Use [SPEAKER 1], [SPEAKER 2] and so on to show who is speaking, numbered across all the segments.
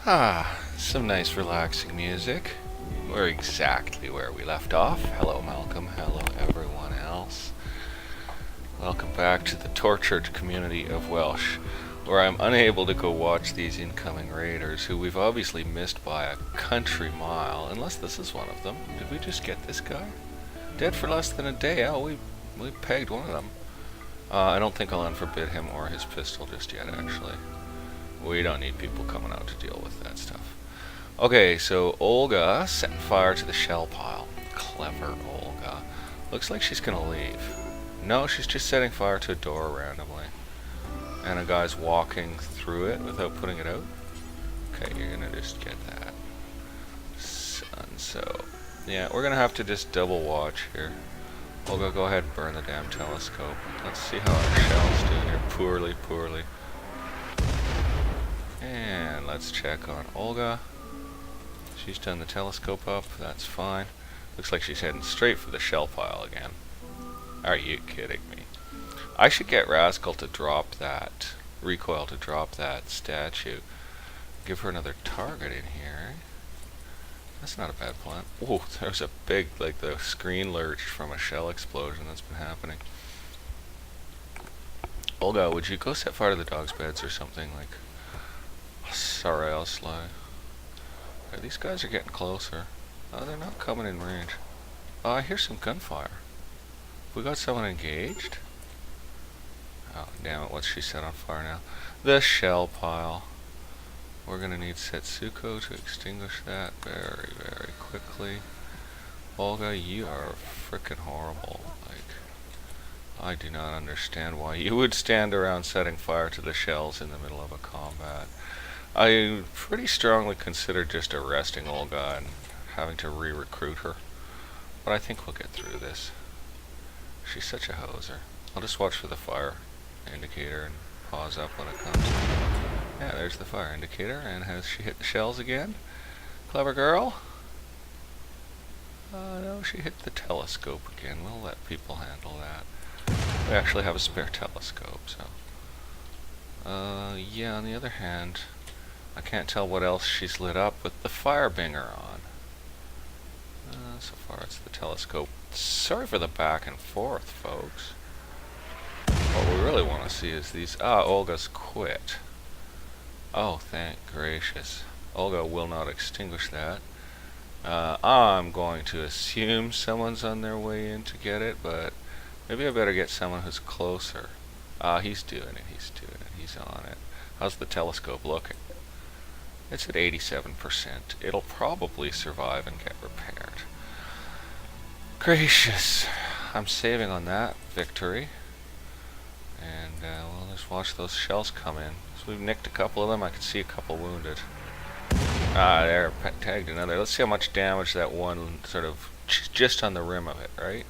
[SPEAKER 1] Some nice relaxing music. We're exactly where we left off. Hello, Malcolm. Hello, everyone else. Welcome back to the tortured community of Welsh, where I'm unable to go watch these incoming raiders, who we've obviously missed by a country mile, unless this is one of them. Did we just get this guy? Dead for less than a day. Oh, we pegged one of them. I don't think I'll unforbid him or his pistol just yet, actually. We don't need people coming out to deal with that stuff. Okay, so Olga set fire to the shell pile. Clever Olga. Looks like she's gonna leave. No, she's just setting fire to a door randomly. And a guy's walking through it without putting it out. Okay, you're gonna just get that. So, yeah, we're gonna have to just double watch here. Olga, go ahead and burn the damn telescope. Let's see how our shell's doing here. Poorly, poorly. And let's check on Olga. She's done the telescope up, that's fine. Looks like she's heading straight for the shell pile again. Are you kidding me? I should get Rascal to drop that, recoil to drop that statue. Give her another target in here. That's not a bad plan. Oh, there's a big, like the screen lurched from a shell explosion that's been happening. Olga, would you go set fire to the dog's beds or something like... Sorry, I'll slide. Okay, these guys are getting closer. Oh, they're not coming in range. Oh, I hear some gunfire. We got someone engaged? Oh, damn it, what's she set on fire now? The shell pile. We're gonna need Setsuko to extinguish that very, very quickly. Olga, you are frickin' horrible. Like, I do not understand why you would stand around setting fire to the shells in the middle of a combat. I pretty strongly consider just arresting Olga and having to re-recruit her. But I think we'll get through this. She's such a hoser. I'll just watch for the fire indicator and pause up when it comes. Yeah, there's the fire indicator. And has she hit the shells again? Clever girl. No, she hit the telescope again. We'll let people handle that. We actually have a spare telescope, so... yeah, on the other hand... I can't tell what else she's lit up with the fire binger on. So far it's the telescope. Sorry for the back and forth, folks. What we really want to see is these... Olga's quit. Oh, thank gracious. Olga will not extinguish that. I'm going to assume someone's on their way in to get it, but maybe I better get someone who's closer. He's doing it, he's on it. How's the telescope looking? It's at 87%. It'll probably survive and get repaired. Gracious. I'm saving on that victory. And we'll just watch those shells come in. So we've nicked a couple of them. I can see a couple wounded. There, tagged another. Let's see how much damage that one sort of just on the rim of it, right?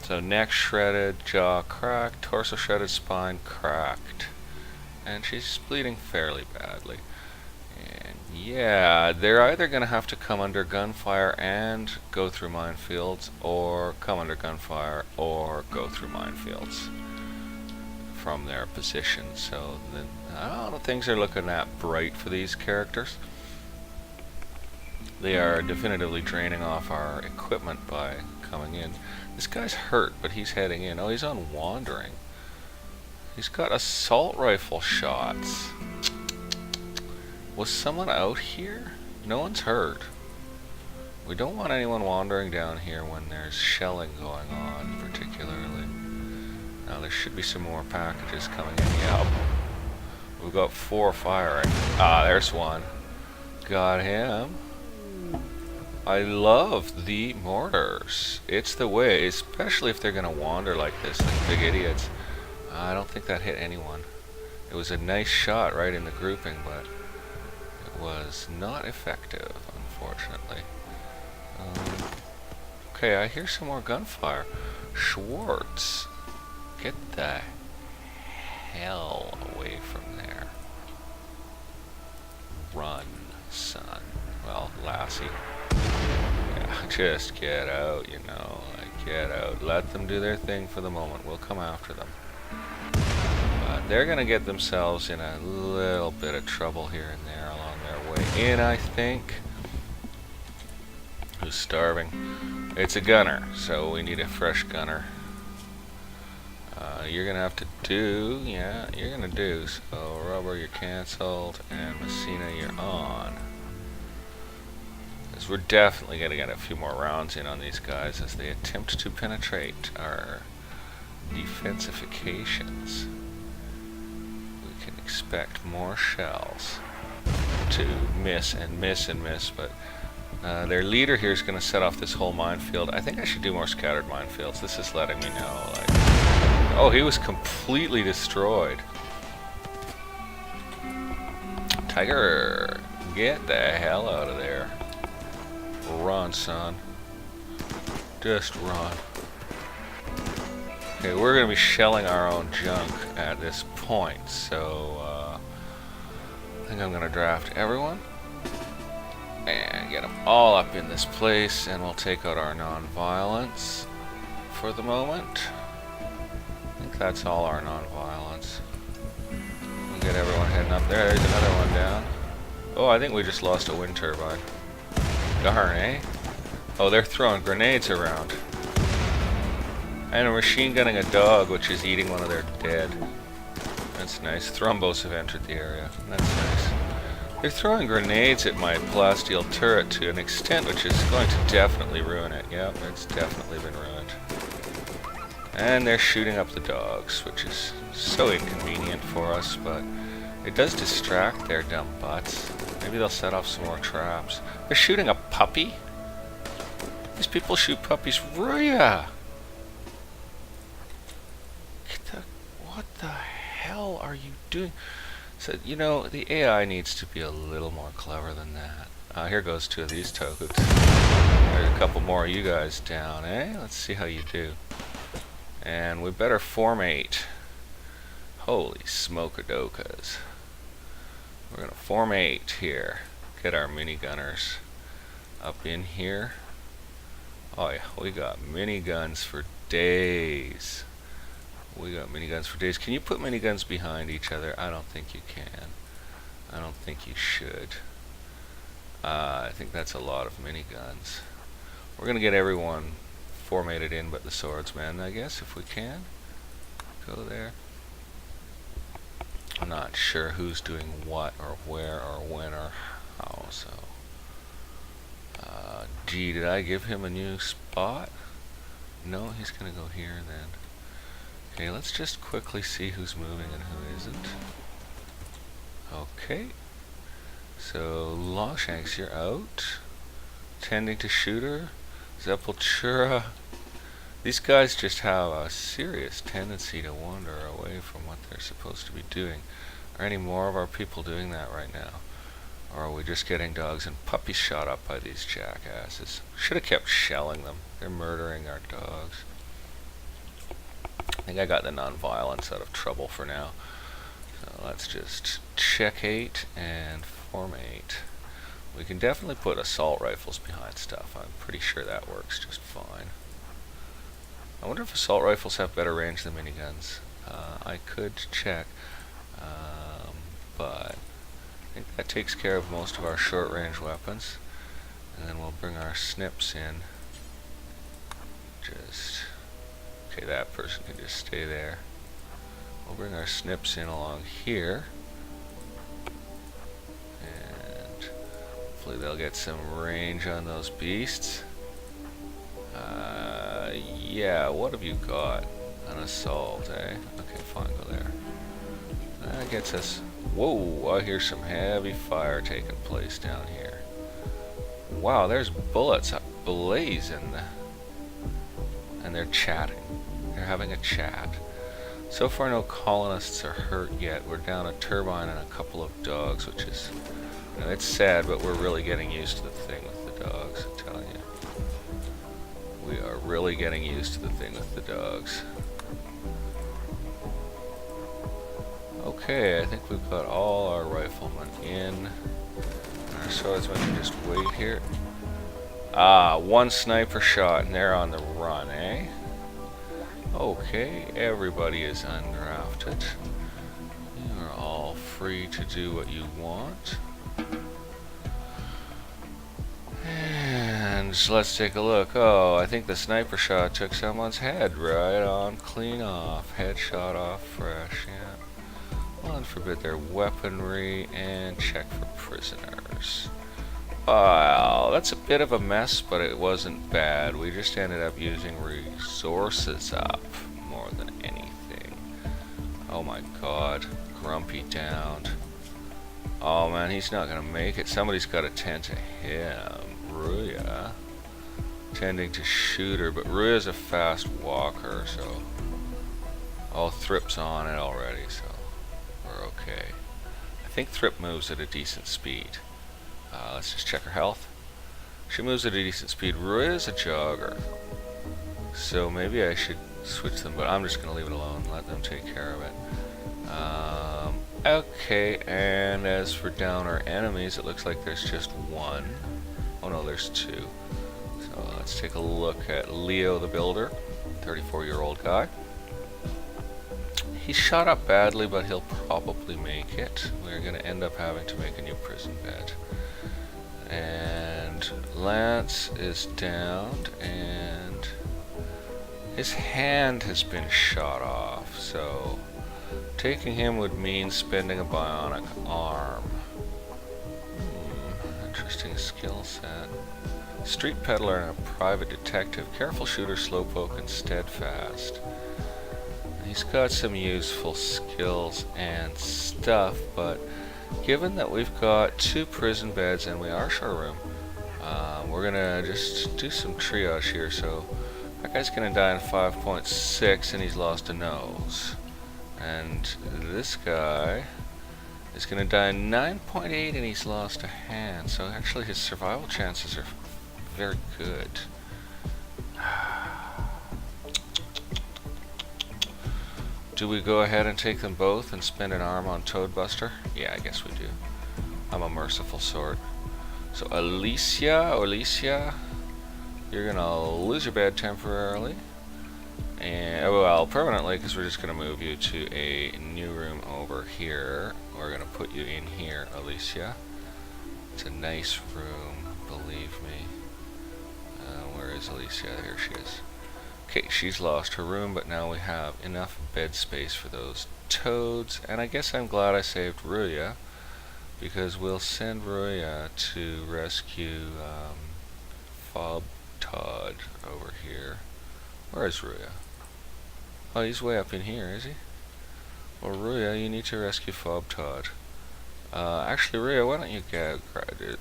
[SPEAKER 1] So neck shredded, jaw cracked, torso shredded, spine cracked. And she's bleeding fairly badly. And yeah, they're either going to have to come under gunfire and go through minefields, or come under gunfire or go through minefields from their position. So then, things are looking that bright for these characters. They are definitively draining off our equipment by coming in. This guy's hurt, but he's heading in. Oh, he's on wandering. He's got assault rifle shots. Was someone out here? No one's hurt. We don't want anyone wandering down here when there's shelling going on, particularly. Now there should be some more packages coming in. Yep. We've got 4 firing. There's one. Got him. I love the mortars. It's the way, especially if they're gonna wander like this, like big idiots. I don't think that hit anyone. It was a nice shot right in the grouping, but was not effective, unfortunately. Okay, I hear some more gunfire. Schwartz, get the hell away from there. Run, son. Well, lassie. Yeah, just get out, you know. Like, get out. Let them do their thing for the moment. We'll come after them. But they're going to get themselves in a little bit of trouble here and there along their way. way in, I think. Who's starving? It's a gunner, so we need a fresh gunner. You're gonna have to do, yeah, you're gonna do. So Rubber, you're cancelled, and Messina, you're on. Because we're definitely gonna get a few more rounds in on these guys as they attempt to penetrate our defensifications. We can expect more shells to miss and miss and miss, but their leader here is going to set off this whole minefield. I think I should do more scattered minefields. This is letting me know, like, oh, he was completely destroyed. Tiger, get the hell out of there. Run, son. Just run. Okay, we're going to be shelling our own junk at this point, so I think I'm going to draft everyone and get them all up in this place, and we'll take out our non-violence for the moment. I think that's all our non-violence. We'll get everyone heading up there. There's another one down. Oh, I think we just lost a wind turbine. Darn, eh? Oh, they're throwing grenades around. And we're machine gunning a dog, which is eating one of their dead. That's nice. Thrombos have entered the area. That's nice. They're throwing grenades at my plasteel turret to an extent which is going to definitely ruin it. Yep, it's definitely been ruined. And they're shooting up the dogs, which is so inconvenient for us, but it does distract their dumb butts. Maybe they'll set off some more traps. They're shooting a puppy? These people shoot puppies. Ruya! What the hell are you doing? So, you know, the AI needs to be a little more clever than that. Here goes two of these tokuts. There's a couple more of you guys down, eh? Let's see how you do. And we better formate. Holy smoke-a-dokas. We're gonna formate here. Get our minigunners up in here. Oh yeah, we got miniguns for days. We got miniguns for days. Can you put miniguns behind each other? I don't think you can. I don't think you should. I think that's a lot of miniguns. We're going to get everyone formatted in but the swordsmen, I guess, if we can. Go there. I'm not sure who's doing what or where or when or how, so... gee, did I give him a new spot? No, he's going to go here then. Okay, let's just quickly see who's moving and who isn't. Okay. So, Longshanks, you're out. Tending to Shooter. Sepultura. These guys just have a serious tendency to wander away from what they're supposed to be doing. Are any more of our people doing that right now? Or are we just getting dogs and puppies shot up by these jackasses? Should have kept shelling them. They're murdering our dogs. I think I got the non-violence out of trouble for now. So let's just checkate and formate. We can definitely put assault rifles behind stuff. I'm pretty sure that works just fine. I wonder if assault rifles have better range than miniguns. I could check, but I think that takes care of most of our short-range weapons. And then we'll bring our snips in. Okay, that person can just stay there. We'll bring our snips in along here. And hopefully they'll get some range on those beasts. Yeah, what have you got? An assault, eh? Okay, fine, go there. That gets us... Whoa, I hear some heavy fire taking place down here. Wow, there's bullets blazing. And they're chatting. They're having a chat. So far no colonists are hurt yet. We're down a turbine and a couple of dogs, which is... You know, it's sad, but we're really getting used to the thing with the dogs, I tell you. We are really getting used to the thing with the dogs. Okay, I think we've got all our riflemen in. Our swordsmen can just wait here. Ah, one sniper shot and they're on the run, eh? Okay, everybody is undrafted. You are all free to do what you want. And let's take a look. Oh, I think the sniper shot took someone's head right on, clean off. Headshot off fresh, yeah. Well, unforbid their weaponry and check for prisoners. Wow, that's a bit of a mess, but it wasn't bad. We just ended up using resources up more than anything. Oh my god, Grumpy downed. Oh man, he's not gonna make it. Somebody's gotta tend to him. Ruya tending to shoot her, but Ruya's a fast walker, so... Oh, Thrip's on it already, so we're okay. I think Thrip moves at a decent speed. Let's just check her health. She moves at a decent speed. Ruya's a jogger, so maybe I should switch them, but I'm just gonna leave it alone, let them take care of it. Okay, and as for down our enemies, it looks like there's just one. Oh no, there's two. So let's take a look at Leo the Builder, 34-year-old guy. He's shot up badly, but he'll probably make it. We're going to end up having to make a new prison bed. And Lance is downed, and his hand has been shot off, so taking him would mean spending a bionic arm. Interesting skill set. Street peddler and a private detective. Careful shooter, slowpoke, and steadfast. He's got some useful skills and stuff, but given that we've got 2 prison beds and we are short of room, we're gonna just do some triage here. So that guy's gonna die in 5.6 and he's lost a nose. And this guy is going to die in 9.8 and he's lost a hand. So actually his survival chances are very good. Do we go ahead and take them both and spend an arm on Toadbuster? Yeah, I guess we do. I'm a merciful sort. So Alicia, you're going to lose your bed temporarily. And, well, permanently, because we're just going to move you to a new room over here. We're going to put you in here, Alicia. It's a nice room, believe me. Where is Alicia? Here she is. Okay, she's lost her room, but now we have enough bed space for those toads. And I guess I'm glad I saved Ruya, because we'll send Ruya to rescue Fob Todd over here. Where is Ruya? Oh, he's way up in here, is he? Well, Ruya, you need to rescue Fob Todd. Actually, Ruya, why don't you get graduated?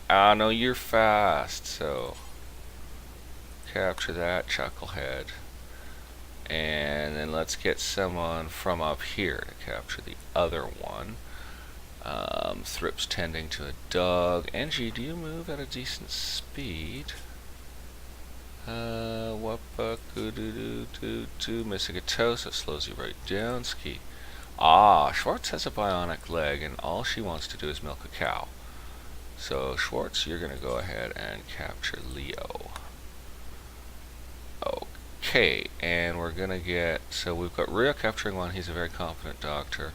[SPEAKER 1] Ah, no, you're fast, so capture that chucklehead. And then let's get someone from up here to capture the other one. Thrip's tending to a dog. Angie, do you move at a decent speed? Missing a toe, so it slows you right down. Ski. Ah, Schwartz has a bionic leg, and all she wants to do is milk a cow. So, Schwartz, you're going to go ahead and capture Leo. Okay, and we're going to get... So, we've got Rio capturing one. He's a very competent doctor.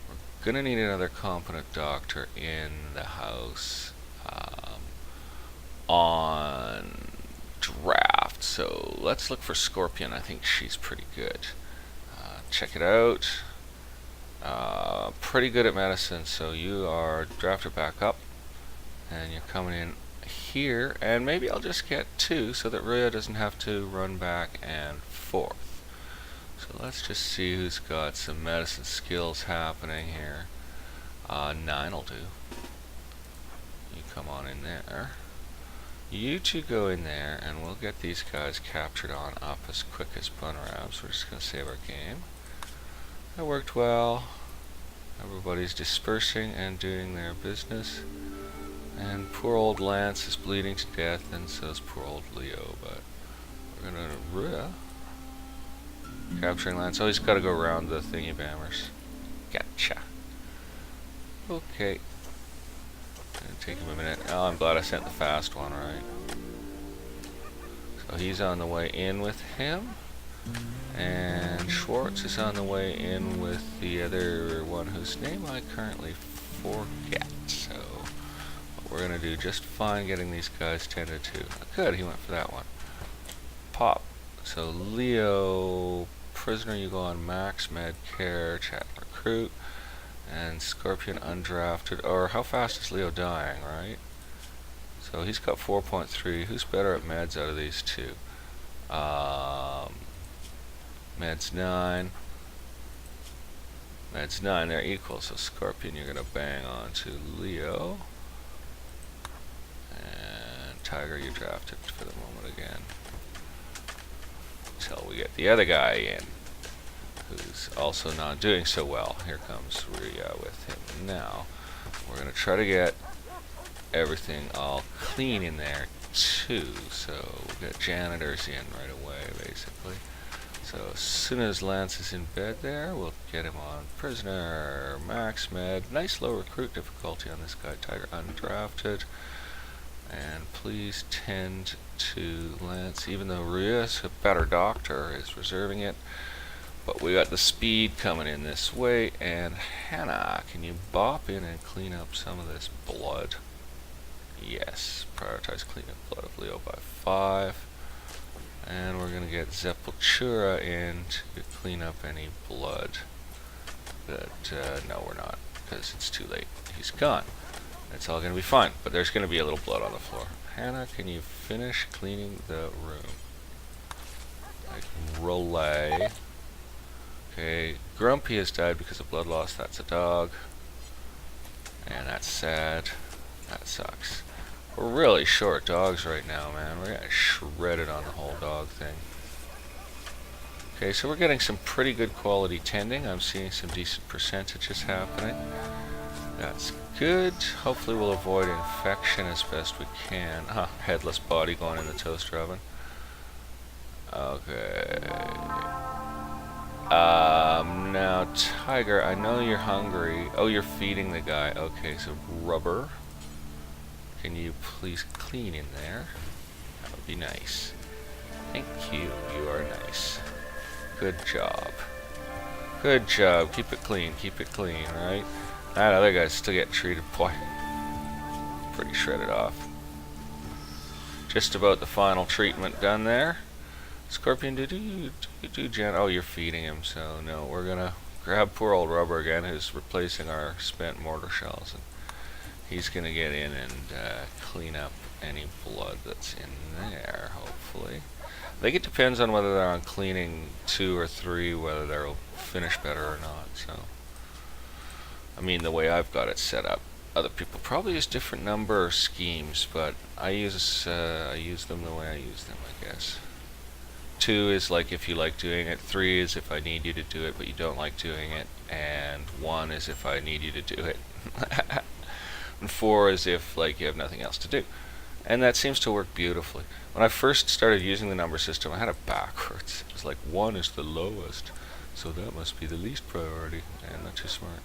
[SPEAKER 1] We're going to need another competent doctor in the house on draft. So, let's look for Scorpion. I think she's pretty good. Check it out. Pretty good at medicine, so you are drafted back up. And you're coming in here, and maybe I'll just get 2 so that Rhea doesn't have to run back and forth. So let's just see who's got some medicine skills happening here. 9 will do. You come on in there. You 2 go in there, and we'll get these guys captured on up as quick as Bunrabs. We're just going to save our game. That worked well. Everybody's dispersing and doing their business. And poor old Lance is bleeding to death, and so is poor old Leo, but we're gonna capturing Lance. Oh, he's gotta go around the thingy bammers. Gotcha. Okay. Gonna take him a minute. Oh, I'm glad I sent the fast one, right? So he's on the way in with him. And Schwartz is on the way in with the other one whose name I currently forget. So we're gonna do just fine getting these guys tended to. Good, he went for that one. Pop. So Leo, prisoner, you go on max med care, chat recruit, and Scorpion undrafted. Or how fast is Leo dying, right? So he's got 4.3. Who's better at meds out of these two? Meds 9. Meds 9, they're equal. So Scorpion, you're gonna bang on to Leo. And Tiger, you're drafted for the moment again. Until we get the other guy in, who's also not doing so well. Here comes Rhea with him now. We're gonna try to get everything all clean in there too. So we'll get janitors in right away, basically. So as soon as Lance is in bed there, we'll get him on prisoner, max med. Nice low recruit difficulty on this guy. Tiger undrafted. And please tend to Lance, even though Rhea's a better doctor, is reserving it. But we got the speed coming in this way. And Hannah, can you bop in and clean up some of this blood? Yes, prioritize clean up blood of Leo by 5. And we're going to get Sepultura in to clean up any blood. But no, we're not, because it's too late. He's gone. It's all going to be fine, but there's going to be a little blood on the floor. Hannah, can you finish cleaning the room? Like, relay. Okay, Grumpy has died because of blood loss. That's a dog. And that's sad. That sucks. We're really short dogs right now, man. We're getting shredded on the whole dog thing. Okay, so we're getting some pretty good quality tending. I'm seeing some decent percentages happening. That's good. Hopefully we'll avoid infection as best we can. Headless body going in the toaster oven. Okay. Now, Tiger, I know you're hungry. Oh, you're feeding the guy. Okay, so Rubber. Can you please clean in there? That would be nice. Thank you. You are nice. Good job. Good job. Keep it clean. Keep it clean, right? That other guy's still getting treated. Boy, pretty shredded off. Just about the final treatment done there. Scorpion, Jen. Oh, you're feeding him, so no. We're gonna grab poor old Rubber again, who's replacing our spent mortar shells, and he's gonna get in and clean up any blood that's in there, hopefully. I think it depends on whether they're on cleaning 2 or 3, whether they'll finish better or not, so. I mean, the way I've got it set up. Other people probably use different number schemes, but I use them the way I use them, I guess. 2 is like if you like doing it, 3 is if I need you to do it but you don't like doing it, and 1 is if I need you to do it. And 4 is if like you have nothing else to do. And that seems to work beautifully. When I first started using the number system, I had it backwards. It was like 1 is the lowest, so that must be the least priority, and not too smart.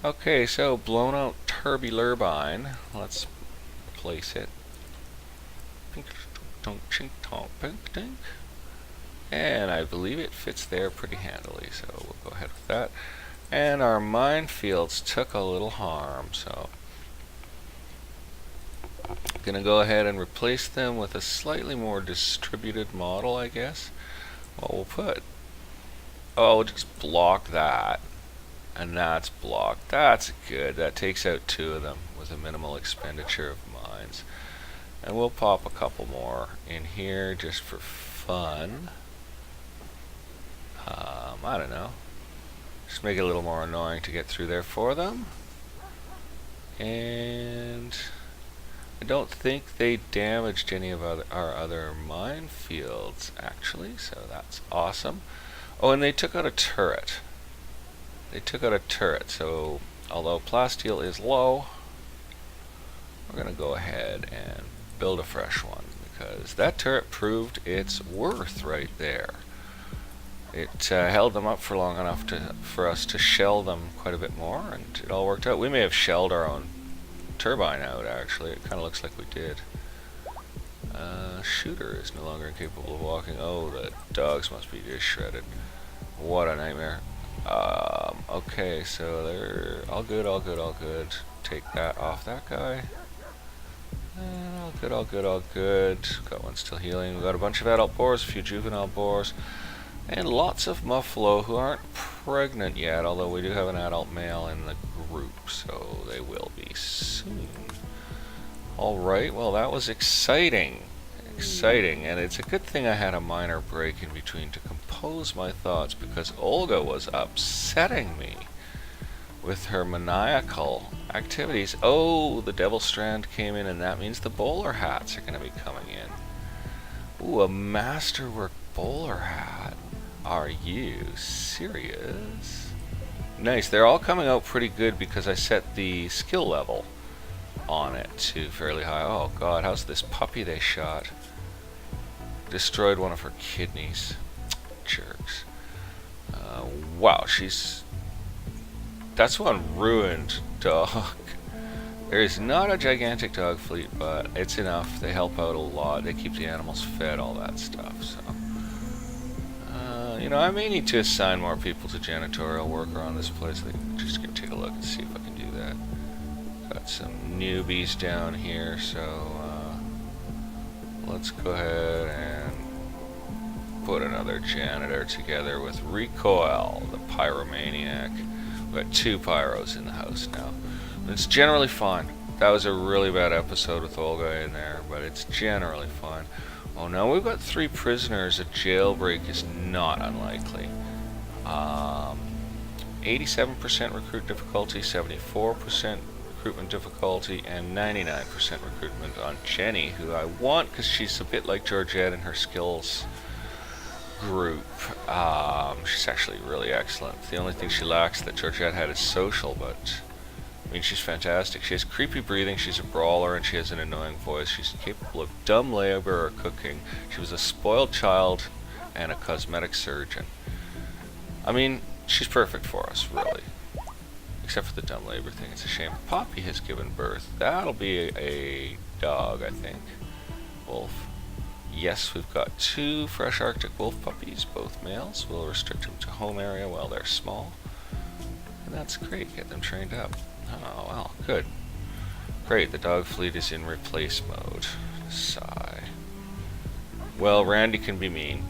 [SPEAKER 1] Okay, so blown out turbilurbine. Let's replace it. And I believe it fits there pretty handily, so we'll go ahead with that. And our minefields took a little harm, so gonna go ahead and replace them with a slightly more distributed model, I guess. What we'll put, oh, we'll just block that. And that's blocked. That's good. That takes out 2 of them with a minimal expenditure of mines. And we'll pop a couple more in here just for fun. I don't know. Just make it a little more annoying to get through there for them. And I don't think they damaged any of our other minefields, actually, so that's awesome. Oh, and they took out a turret. They took out a turret, so although plasteel is low, we're going to go ahead and build a fresh one, because that turret proved its worth right there. It held them up for long enough for us to shell them quite a bit more, and it all worked out. We may have shelled our own turbine out, actually. It kind of looks like we did. Shooter is no longer incapable of walking. Oh, the dogs must be just shredded. What a nightmare. Okay, so they're all good, all good, all good. Take that off that guy. All good, all good, all good. Got one still healing. We've got a bunch of adult boars, a few juvenile boars, and lots of muffalo who aren't pregnant yet, although we do have an adult male in the group, so they will be soon. Alright, well that was exciting. Exciting, and it's a good thing I had a minor break in between to compose my thoughts, because Olga was upsetting me with her maniacal activities. Oh, the Devil Strand came in, and that means the bowler hats are going to be coming in. Ooh, a masterwork bowler hat. Are you serious? Nice, they're all coming out pretty good because I set the skill level on it to fairly high. Oh god, how's this puppy they shot? Destroyed one of her kidneys. Jerks. Wow, that's one ruined dog. There is not a gigantic dog fleet, but it's enough. They help out a lot. They keep the animals fed, all that stuff. So, you know, I may need to assign more people to janitorial work around this place. Just gonna take a look and see if I can do that. Got some newbies down here, so let's go ahead and put another janitor together with Recoil, the pyromaniac. We've got 2 pyros in the house now. It's generally fine. That was a really bad episode with Olga in there, but it's generally fine. Oh no, we've got 3 prisoners. A jailbreak is not unlikely. 87% recruit difficulty, 74% recruitment difficulty, and 99% recruitment on Jenny, who I want because she's a bit like Georgette in her skills group. She's actually really excellent. The only thing she lacks that Georgette had is social, but I mean, she's fantastic. She has creepy breathing, she's a brawler, and she has an annoying voice. She's capable of dumb labor or cooking. She was a spoiled child and a cosmetic surgeon. I mean, she's perfect for us, really. Except for the dumb labor thing. It's a shame. Poppy has given birth. That'll be a dog, I think. Wolf. Yes, we've got 2 fresh Arctic wolf puppies, both males. We'll restrict them to home area while they're small. And that's great. Get them trained up. Oh, well, good. Great, the dog fleet is in replace mode. Sigh. Well, Randy can be mean.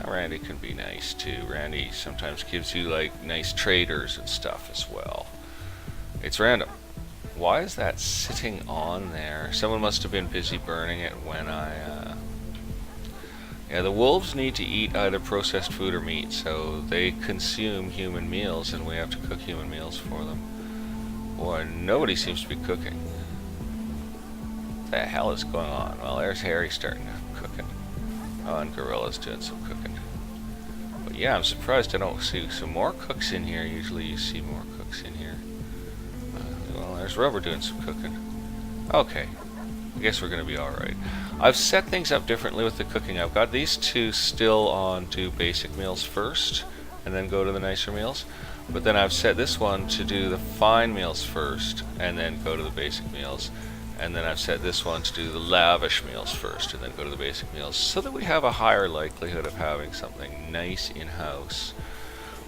[SPEAKER 1] Randy can be nice, too. Randy sometimes gives you, like, nice traders and stuff as well. It's random. Why is that sitting on there? Someone must have been busy burning it when Yeah, the wolves need to eat either processed food or meat, so they consume human meals, and we have to cook human meals for them. Boy, nobody seems to be cooking. What the hell is going on? Well, there's Harry starting to cooking. Oh, and Gorilla's doing some cooking. But yeah, I'm surprised I don't see some more cooks in here. Usually you see more cooks in here. Well, there's Rubber doing some cooking. Okay. I guess we're going to be alright. I've set things up differently with the cooking. I've got these 2 still on do basic meals first, and then go to the nicer meals. But then I've set this one to do the fine meals first, and then go to the basic meals. And then I've set this one to do the lavish meals first, and then go to the basic meals, so that we have a higher likelihood of having something nice in-house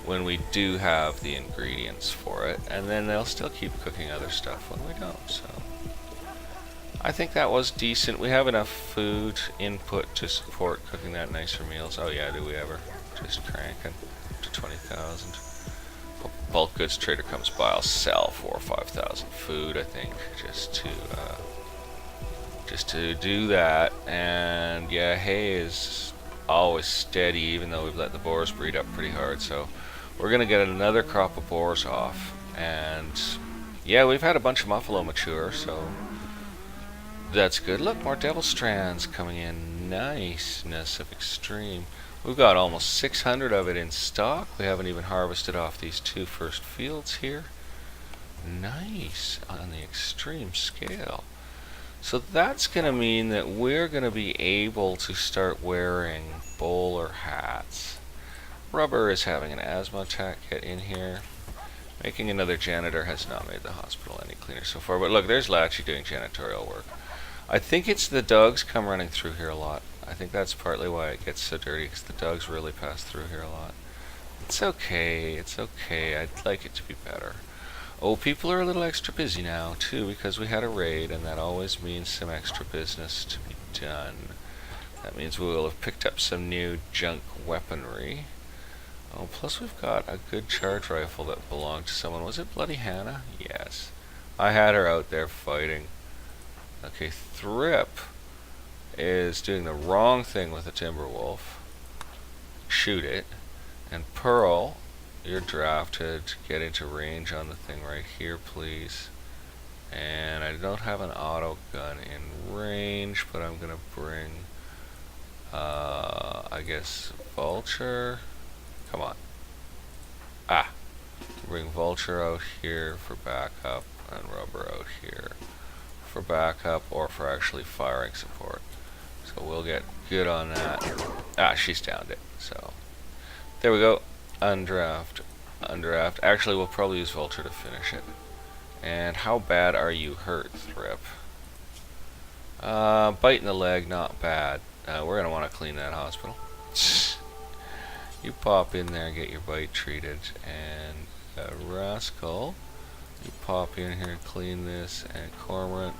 [SPEAKER 1] when we do have the ingredients for it. And then they'll still keep cooking other stuff when we don't, so... I think that was decent. We have enough food input to support cooking that nicer meals. Oh yeah, do we ever? Just cranking to 20,000. Bulk goods trader comes by, I'll sell 4,000 or 5,000 food, I think, just to do that. And yeah, hay is always steady, even though we've let the boars breed up pretty hard. So we're gonna get another crop of boars off. And yeah, we've had a bunch of muffalo mature, so that's good. Look, more devil strands coming in. Niceness of extreme. We've got almost 600 of it in stock. We haven't even harvested off these 2 first fields here. Nice on the extreme scale. So that's going to mean that we're going to be able to start wearing bowler hats. Rubber is having an asthma attack. Get in here. Making another janitor has not made the hospital any cleaner so far. But look, there's Latchy doing janitorial work. I think it's the dogs come running through here a lot. I think that's partly why it gets so dirty, because the dogs really pass through here a lot. It's okay, it's okay. I'd like it to be better. Oh, people are a little extra busy now, too, because we had a raid, and that always means some extra business to be done. That means we will have picked up some new junk weaponry. Oh, plus we've got a good charge rifle that belonged to someone. Was it Bloody Hannah? Yes. I had her out there fighting. Okay, Thrip is doing the wrong thing with a Timberwolf. Shoot it. And Pearl, you're drafted. Get into range on the thing right here, please. And I don't have an auto gun in range, but I'm gonna bring, I guess, Vulture. Come on. Ah. Bring Vulture out here for backup, and Rubber out here for backup, or for actually firing support. So we'll get good on that. Ah, she's downed it. So there we go. Undraft. Undraft. Actually, we'll probably use Vulture to finish it. And how bad are you hurt, Thrip? Bite in the leg, not bad. We're gonna want to clean that hospital. You pop in there and get your bite treated. And Rascal, you pop in here and clean this. And Cormorant,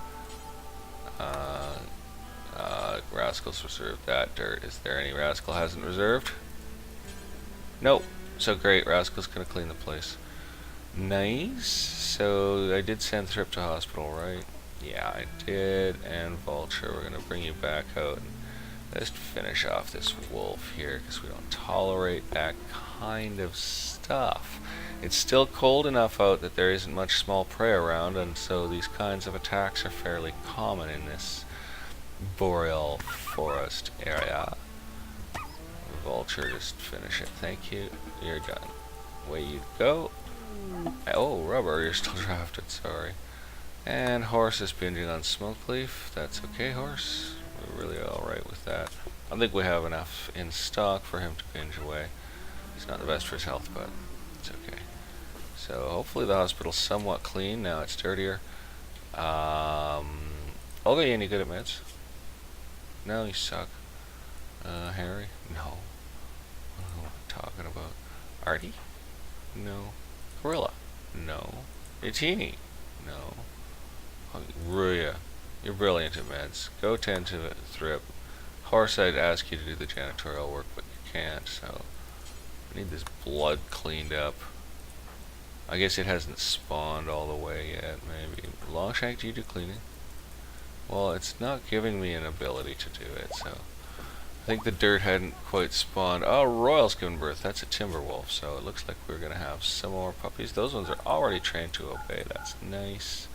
[SPEAKER 1] Rascal's reserved that dirt. Is there any Rascal hasn't reserved? Nope. So great, Rascal's gonna clean the place. Nice. So I did send Thrip to hospital, right? Yeah, I did. And Vulture, we're gonna bring you back out and just finish off this wolf here, because we don't tolerate that kind of stuff. It's still cold enough out that there isn't much small prey around, and so these kinds of attacks are fairly common in this boreal forest area. Vulture, just finish it. Thank you. You're done. Away you go. Oh, Rubber, you're still drafted, sorry. And Horse is binging on Smoke Leaf. That's okay, Horse. We're really alright with that. I think we have enough in stock for him to binge away. He's not the best for his health, but it's okay. So hopefully the hospital's somewhat clean. Now it's dirtier. Olga, you any good at meds? No, you suck. Harry? No. I don't know what I'm talking about. Artie? No. Gorilla? No. Itini? No. Ruya, you're brilliant at meds. Go tend to Thrip. Horse, I'd ask you to do the janitorial work, but you can't, so I need this blood cleaned up. I guess it hasn't spawned all the way yet, maybe. Longshank, do you do cleaning? Well, it's not giving me an ability to do it, so I think the dirt hadn't quite spawned. Oh, Royal's given birth. That's a Timberwolf, so it looks like we're going to have some more puppies. Those ones are already trained to obey. That's nice.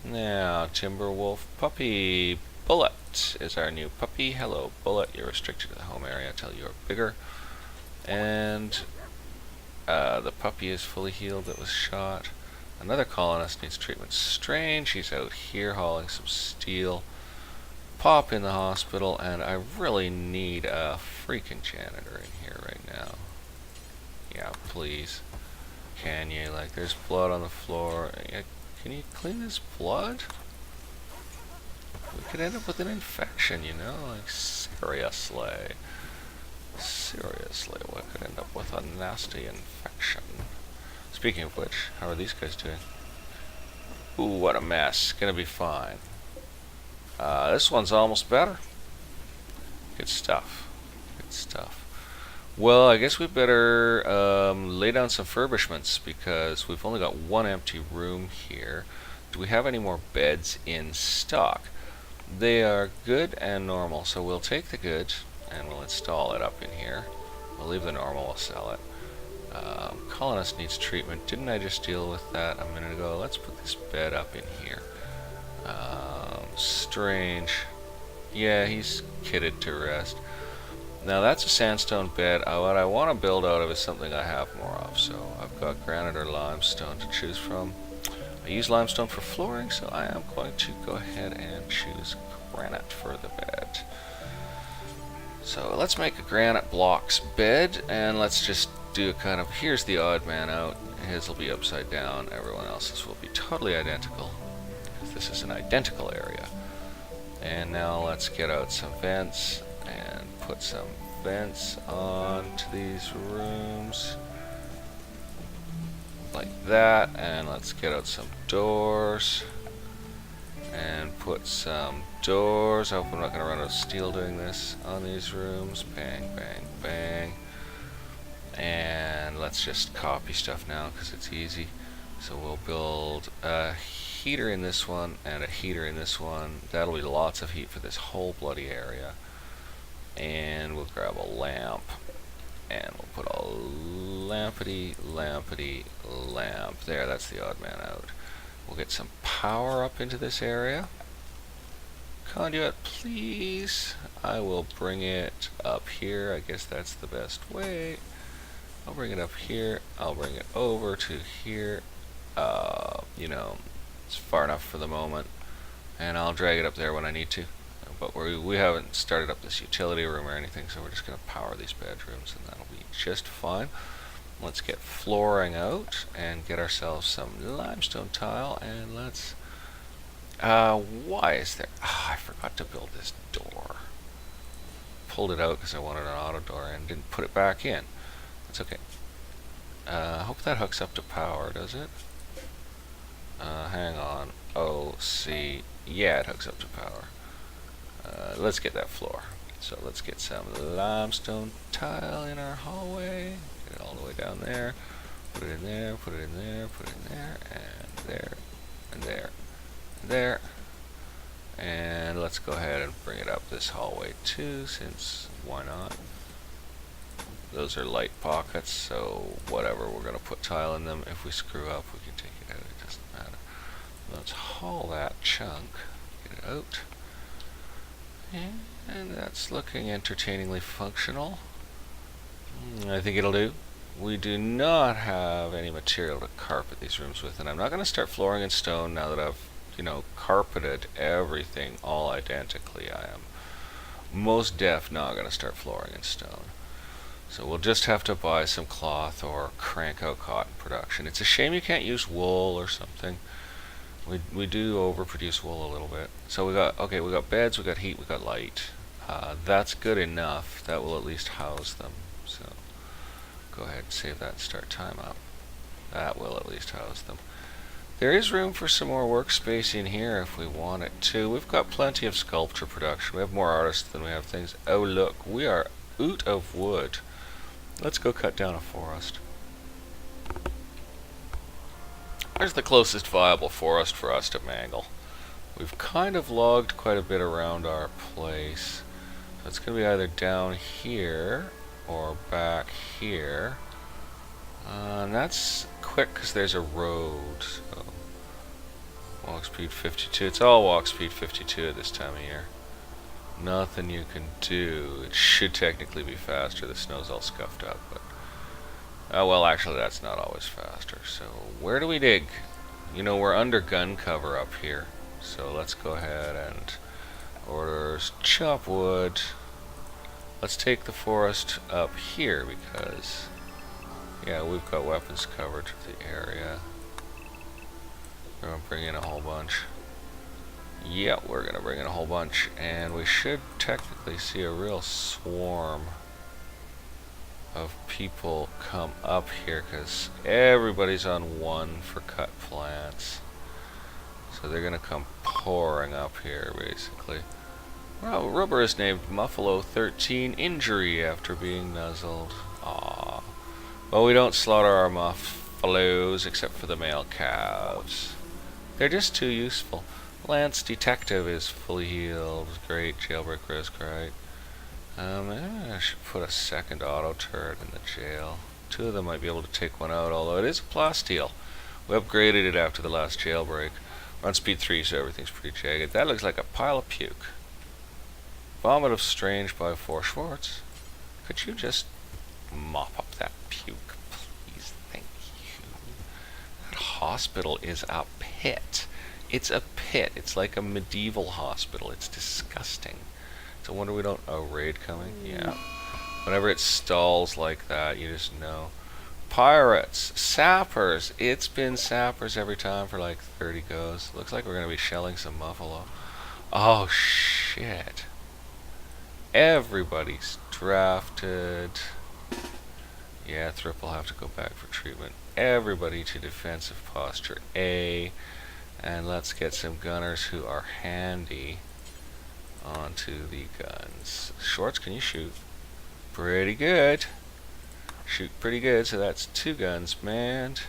[SPEAKER 1] Now, Timberwolf puppy. Bullet is our new puppy. Hello, Bullet. You're restricted to the home area until you're bigger. And the puppy is fully healed that was shot. Another colonist needs treatment. Strange. He's out here hauling some steel. Pop in the hospital, and I really need a freaking janitor in here right now. Yeah, please. Can you? Like, there's blood on the floor. Can you clean this blood? We could end up with an infection, you know? Like, seriously. Seriously, we could end up with a nasty infection. Speaking of which, how are these guys doing? Ooh, what a mess. Gonna be fine. This one's almost better. Good stuff. Good stuff. Well, I guess we better lay down some furbishments, because we've only got one empty room here. Do we have any more beds in stock? They are good and normal, so we'll take the good and we'll install it up in here. We'll leave the normal, we'll sell it. Colonist needs treatment. Didn't I just deal with that a minute ago? Let's put this bed up in here. Strange. Yeah, he's kitted to rest. Now that's a sandstone bed. What I want to build out of is something I have more of. So I've got granite or limestone to choose from. I use limestone for flooring, so I am going to go ahead and choose granite for the bed. So let's make a granite blocks bed, and let's just do a kind of, here's the odd man out. His will be upside down. Everyone else's will be totally identical, because this is an identical area. And now let's get out some vents and put some vents onto these rooms like that, and let's get out some doors and put some doors. I hope I'm not going to run out of steel doing this on these rooms. Bang, bang, bang. And let's just copy stuff now because it's easy. So we'll build a heater in this one and a heater in this one. That'll be lots of heat for this whole bloody area. And we'll grab a lamp. And we'll put a lampity, lampity, lamp. There, that's the odd man out. We'll get some power up into this area. Conduit, please. I will bring it up here. I guess that's the best way. I'll bring it up here. I'll bring it over to here. You know, it's far enough for the moment. And I'll drag it up there when I need to. But we haven't started up this utility room or anything, so we're just going to power these bedrooms, and that'll be just fine. Let's get flooring out and get ourselves some limestone tile, and let's... why is there... I forgot to build this door. Pulled it out because I wanted an auto door and didn't put it back in. That's okay. I hope that hooks up to power, does it? Hang on. Oh, see. Yeah, it hooks up to power. Let's get that floor. So let's get some limestone tile in our hallway. Get it all the way down there. Put it in there, put it in there, put it in there, and there, and there, and there. And let's go ahead and bring it up this hallway too, since why not? Those are light pockets, so whatever, we're going to put tile in them. If we screw up, we can take it out, it doesn't matter. Let's haul that chunk, get it out. And that's looking entertainingly functional. I think it'll do. We do not have any material to carpet these rooms with, and I'm not going to start flooring in stone now that I've, you know, carpeted everything all identically. I am most def not going to start flooring in stone. So we'll just have to buy some cloth or crank out cotton production. It's a shame you can't use wool or something. We do overproduce wool a little bit. So we got beds, we got heat, we got light. That's good enough. That will at least house them. So go ahead and save that and start time up. That will at least house them. There is room for some more workspace in here if we want it to. We've got plenty of sculpture production. We have more artists than we have things. Oh look, we are out of wood. Let's go cut down a forest. There's the closest viable forest for us to mangle. We've kind of logged quite a bit around our place. So it's going to be either down here or back here. And that's quick because there's a road. So walk speed 52. It's all walk speed 52 at this time of year. Nothing you can do. It should technically be faster. The snow's all scuffed up, but well, actually, that's not always faster. So, where do we dig? You know, we're under gun cover up here. So, let's go ahead and orders chop wood. Let's take the forest up here because, yeah, we've got weapons covered to the area. We're going to bring in a whole bunch. Yeah, we're going to bring in a whole bunch. And we should technically see a real swarm of people come up here because everybody's on one for cut plants. So they're going to come pouring up here basically. Well, rubber is named Muffalo 13 injury after being nuzzled. Aww. Well, we don't slaughter our muffalos except for the male calves. They're just too useful. Lance Detective is fully healed. Great. Jailbreak risk, right? I should put a second auto turret in the jail. Two of them might be able to take one out, although it is a plasteel. We upgraded it after the last jailbreak. We're on speed 3, so everything's pretty jagged. That looks like a pile of puke. Vomit of Strange by 4 Schwartz. Could you just mop up that puke, please? Thank you. That hospital is a pit. It's a pit. It's like a medieval hospital. It's disgusting. So I wonder we don't... Oh, raid coming? Yeah. Whenever it stalls like that, you just know. Pirates. Sappers. It's been sappers every time for like 30 goes. Looks like we're going to be shelling some muffalo. Oh, shit. Everybody's drafted. Yeah, Thrip will have to go back for treatment. everybody to defensive posture A, and let's get some gunners who are handy onto the guns. Shorts, can you shoot? Pretty good. Shoot pretty good, so that's 2 guns manned.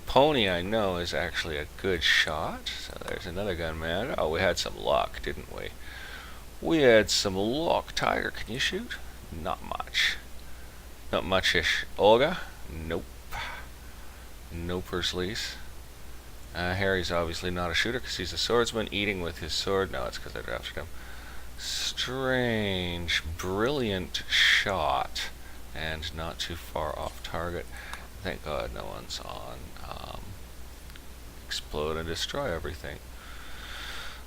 [SPEAKER 1] Pony, I know, is actually a good shot, so there's another gun manned. Oh, we had some luck, didn't we? We had some luck. Tiger, can you shoot? Not much. Not much-ish. Olga? Nope. No Persleys. Harry's obviously not a shooter because he's a swordsman, eating with his sword. No, it's because I drafted him. Strange. Brilliant shot. And not too far off target. Thank God no one's on explode and destroy everything.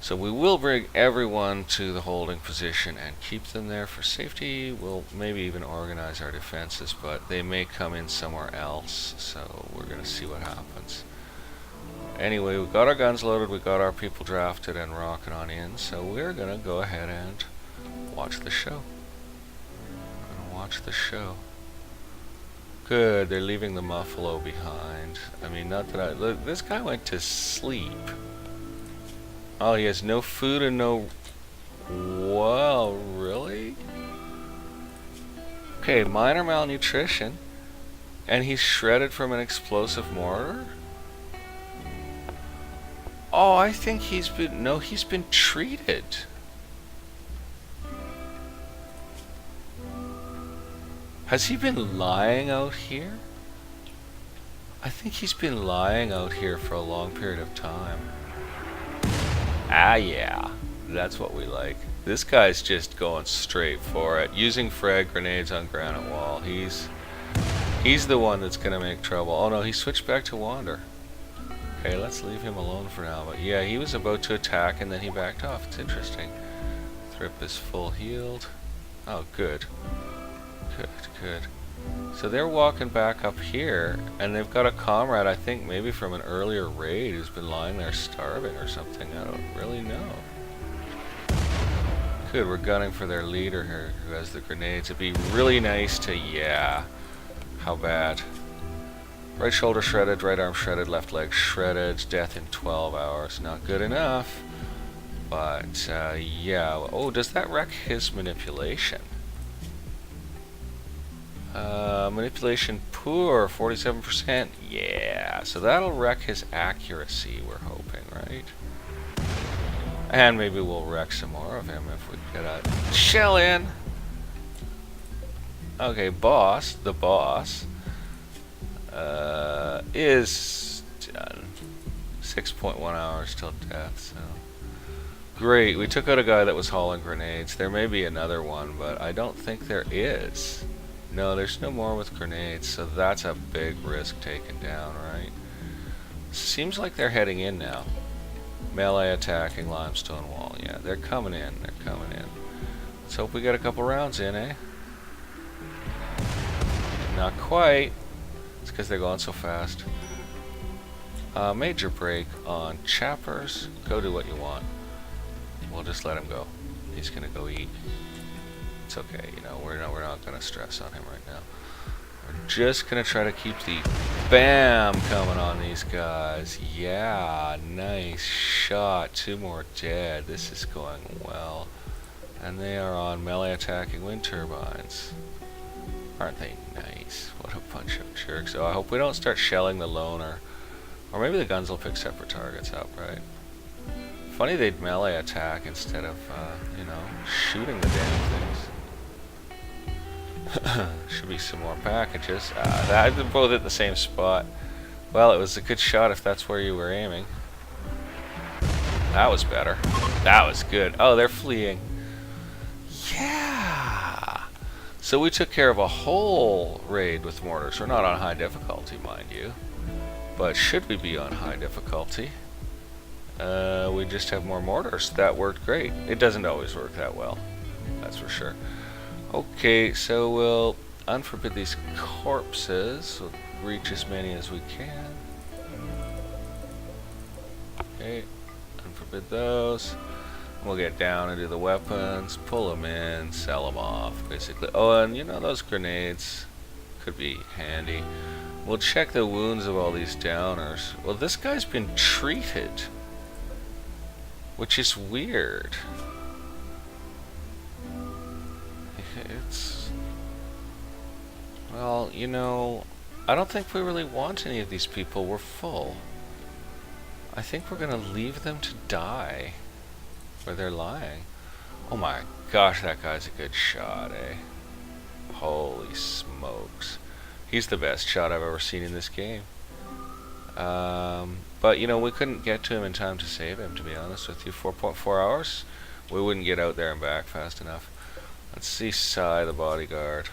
[SPEAKER 1] So we will bring everyone to the holding position and keep them there for safety. We'll maybe even organize our defenses, but they may come in somewhere else, so we're going to see what happens. Anyway, we got our guns loaded, we got our people drafted and rocking on in, so we're going to go ahead and watch the show. Watch the show. Good, they're leaving the Muffalo behind. I mean, not that I... Look, this guy went to sleep. Oh, he has no food and no... Well, really? Okay, minor malnutrition. And he's shredded from an explosive mortar? Oh, I think he's been... No, he's been treated. Has he been lying out here? I think he's been lying out here for a long period of time. Ah, yeah. That's what we like. This guy's just going straight for it. Using frag grenades on granite wall. He's the one that's going to make trouble. Oh no, he switched back to wander. Okay, let's leave him alone for now. But yeah, he was about to attack and then he backed off. It's interesting. Thrip is full healed. Oh, good. Good, good. So they're walking back up here, and they've got a comrade, I think, maybe from an earlier raid who's been lying there starving or something. I don't really know. Good, we're gunning for their leader here, who has the grenades. It'd be really nice to... Yeah. How bad? Right shoulder shredded, right arm shredded, left leg shredded. Death in 12 hours. Not good enough. But, yeah. Oh, does that wreck his manipulation? Manipulation poor, 47%. Yeah, so that'll wreck his accuracy, we're hoping, right? And maybe we'll wreck some more of him if we get a shell in. Okay, boss, the boss, is done. 6.1 hours till death, so. Great, we took out a guy that was hauling grenades. There may be another one, but I don't think there is. No, there's no more with grenades, so that's a big risk taken down, right? Seems like they're heading in now. Melee attacking limestone wall. Yeah, they're coming in. They're coming in. Let's hope we get a couple rounds in, eh? Not quite. It's because they're going so fast. Major break on chappers. Go do what you want. We'll just let him go. He's gonna go eat. It's okay, you know, we're not gonna stress on him right now. We're just gonna try to keep the BAM coming on these guys. Yeah, nice shot. 2 more dead. This is going well. And they are on melee attacking wind turbines. Aren't they nice? What a bunch of jerks. Oh, I hope we don't start shelling the loner. Or maybe the guns will pick separate targets up, right? Funny they'd melee attack instead of, you know, shooting the damn things. Should be some more packages. They're both at the same spot. Well, it was a good shot if that's where you were aiming. That was better. That was good. Oh, they're fleeing. Yeah! So we took care of a whole raid with mortars. We're not on high difficulty, mind you. But should we be on high difficulty? We just have more mortars. That worked great. It doesn't always work that well. That's for sure. Okay, so we'll unforbid these corpses. We'll reach as many as we can. Okay, unforbid those. We'll get down and do the weapons, pull them in, sell them off, basically. Oh, and you know those grenades could be handy. We'll check the wounds of all these downers. Well, this guy's been treated, which is weird. It's... Well, you know, I don't think we really want any of these people. We're full. I think we're gonna leave them to die where they're lying. Oh my gosh, that guy's a good shot, eh? Holy smokes. He's the best shot I've ever seen in this game. But, you know, we couldn't get to him in time to save him, to be honest with you. 4.4 hours? We wouldn't get out there and back fast enough. Let's see Sai, the bodyguard.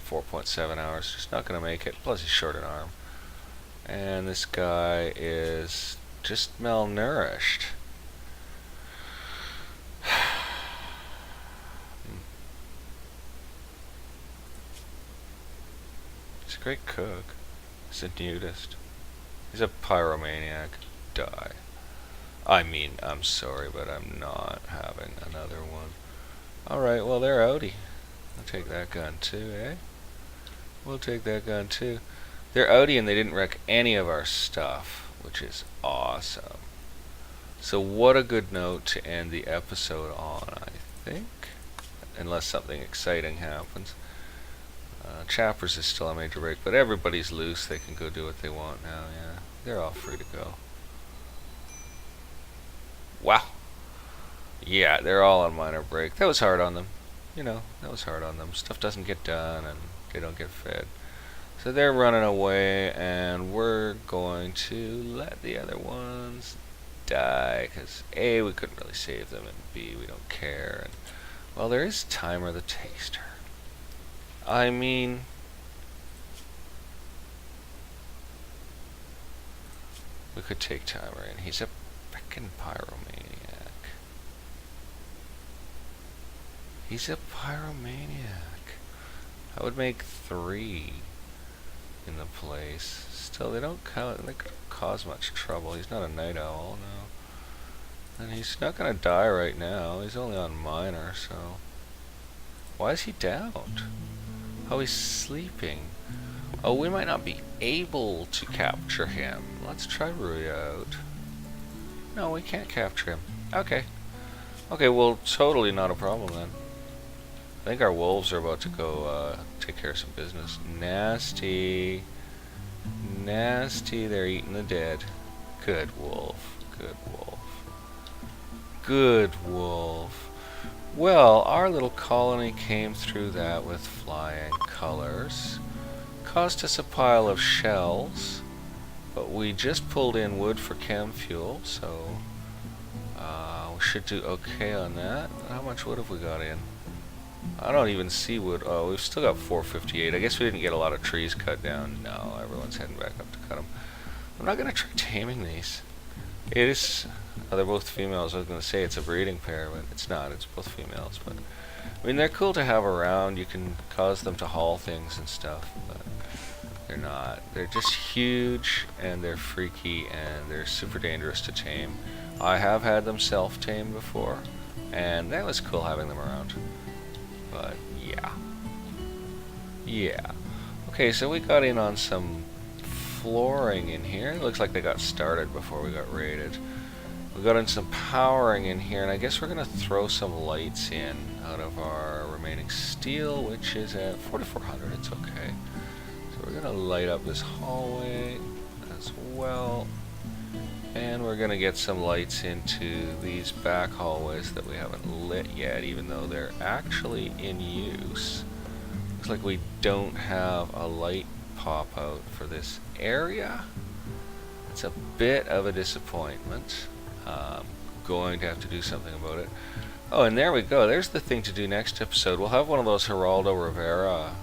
[SPEAKER 1] 4.7 hours. Just not going to make it. Plus, he's short an arm. And this guy is just malnourished. He's a great cook. He's a nudist. He's a pyromaniac. Die. I mean, I'm sorry, but I'm not having another one. Alright, well, they're outie. I'll take that gun too, eh? We'll take that gun too. They're outie and they didn't wreck any of our stuff, which is awesome. So what a good note to end the episode on, I think. Unless something exciting happens. Chappers is still a major break, but everybody's loose. They can go do what they want now, yeah. They're all free to go. Wow. Yeah, they're all on minor break. That was hard on them. You know, that was hard on them. Stuff doesn't get done and they don't get fed. So they're running away and we're going to let the other ones die. Because A, we couldn't really save them, and B, we don't care. And, well, there is Timer the Taster. I mean... we could take Timer in. He's a frickin' pyromaniac. He's a pyromaniac. I would make 3 in the place. Still, they don't cause much trouble. He's not a night owl, no. And he's not gonna die right now. He's only on minor, so... why is he downed? Oh, he's sleeping. Oh, we might not be able to capture him. Let's try Rui out. No, we can't capture him. Okay. Okay, well, totally not a problem then. I think our wolves are about to go take care of some business. Nasty. Nasty, they're eating the dead. Good wolf. Good wolf. Good wolf. Well, our little colony came through that with flying colors. Cost us a pile of shells, but we just pulled in wood for chem fuel, so we should do okay on that. How much wood have we got in? I don't even see wood. Oh, we've still got 458. I guess we didn't get a lot of trees cut down. No, everyone's heading back up to cut them. I'm not going to try taming these. It is... oh, they're both females. I was going to say it's a breeding pair, but it's not. It's both females. But I mean, they're cool to have around. You can cause them to haul things and stuff, but they're not. They're just huge, and they're freaky, and they're super dangerous to tame. I have had them self-tame before, and that was cool having them around. But, yeah. Yeah. Okay, so we got in on some flooring in here. It looks like they got started before we got raided. We got in some powering in here, and I guess we're going to throw some lights in out of our remaining steel, which is at 4,400. It's okay. So we're going to light up this hallway as well. And we're going to get some lights into these back hallways that we haven't lit yet, even though they're actually in use. Looks like we don't have a light pop out for this area. It's a bit of a disappointment. Going to have to do something about it. Oh, and there we go. There's the thing to do next episode. We'll have one of those Geraldo Rivera,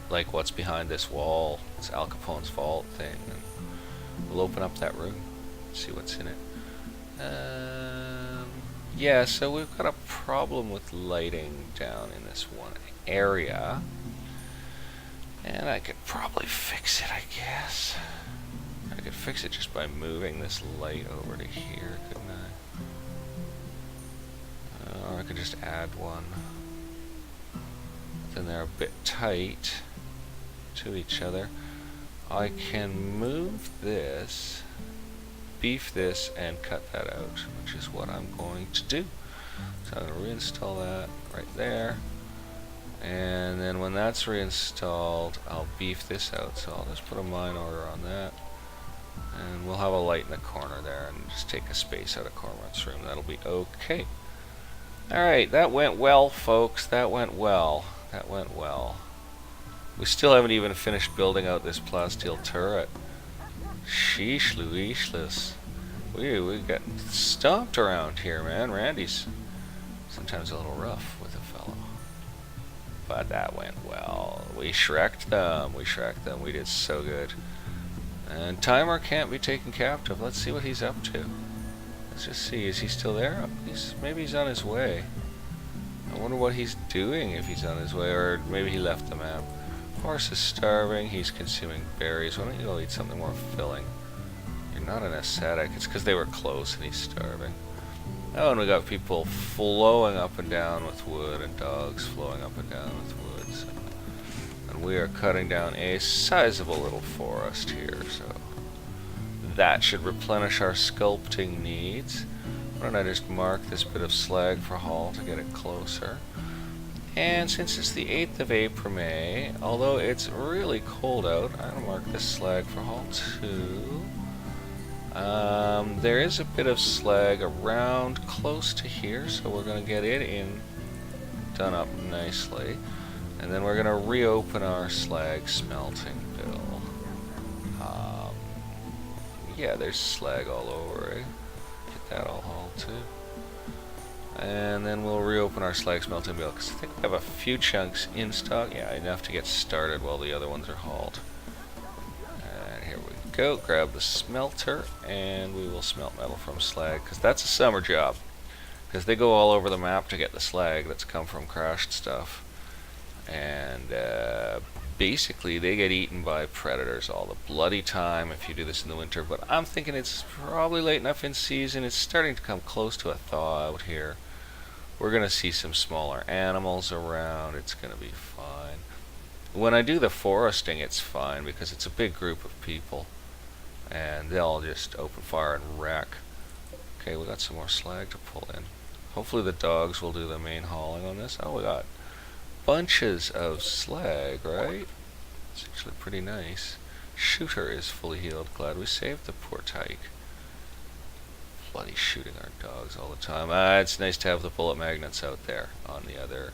[SPEAKER 1] like what's behind this wall. It's Al Capone's vault thing. And we'll open up that room. See what's in it. Yeah, so we've got a problem with lighting down in this one area. And I could probably fix it, I guess. I could fix it just by moving this light over to here, couldn't I? Or I could just add one. Then they're a bit tight to each other. I can move this, beef this, and cut that out, which is what I'm going to do. So I'm going to reinstall that right there. And then when that's reinstalled, I'll beef this out. So I'll just put a mine order on that. And we'll have a light in the corner there and just take a space out of Cormorant's room. That'll be okay. Alright, that went well, folks. That went well. That went well. We still haven't even finished building out this plasteel turret. Sheesh Louish. We got stomped around here, man. Randy's sometimes a little rough with a fellow. But that went well. We shreked them. We did so good. And Timer can't be taken captive. Let's see what he's up to. Let's just see. Is he still there? Maybe he's on his way. I wonder what he's doing if he's on his way, or maybe he left the map. Horse is starving. He's consuming berries. Why don't you go eat something more filling? You're not an ascetic. It's because they were close and he's starving. Oh, and we got people flowing up and down with wood, and dogs flowing up and down with wood. So. And we are cutting down a sizable little forest here, so that should replenish our sculpting needs. Why don't I just mark this bit of slag for haul to get it closer? And since it's the 8th of April, May, although it's really cold out, I'll mark this slag for haul too. There is a bit of slag around close to here, so we're going to get it in, done up nicely. And then we're going to reopen our slag smelting bill. Yeah, there's slag all over it. Get that all hauled too. And then we'll reopen our slag smelting bill, because I think we have a few chunks in stock. Yeah, enough to get started while the other ones are hauled. And here we go. Grab the smelter, and we will smelt metal from slag, because that's a summer job. Because they go all over the map to get the slag that's come from crashed stuff. And basically they get eaten by predators all the bloody time if you do this in the winter. But I'm thinking it's probably late enough in season. It's starting to come close to a thaw out here. We're going to see some smaller animals around. It's going to be fine. When I do the foresting, it's fine because it's a big group of people. And they'll just open fire and wreck. Okay, we got some more slag to pull in. Hopefully the dogs will do the main hauling on this. Oh, we got bunches of slag, right? It's actually pretty nice. Shooter is fully healed. Glad we saved the poor tyke. Bloody shooting our dogs all the time. It's nice to have the bullet magnets out there on the other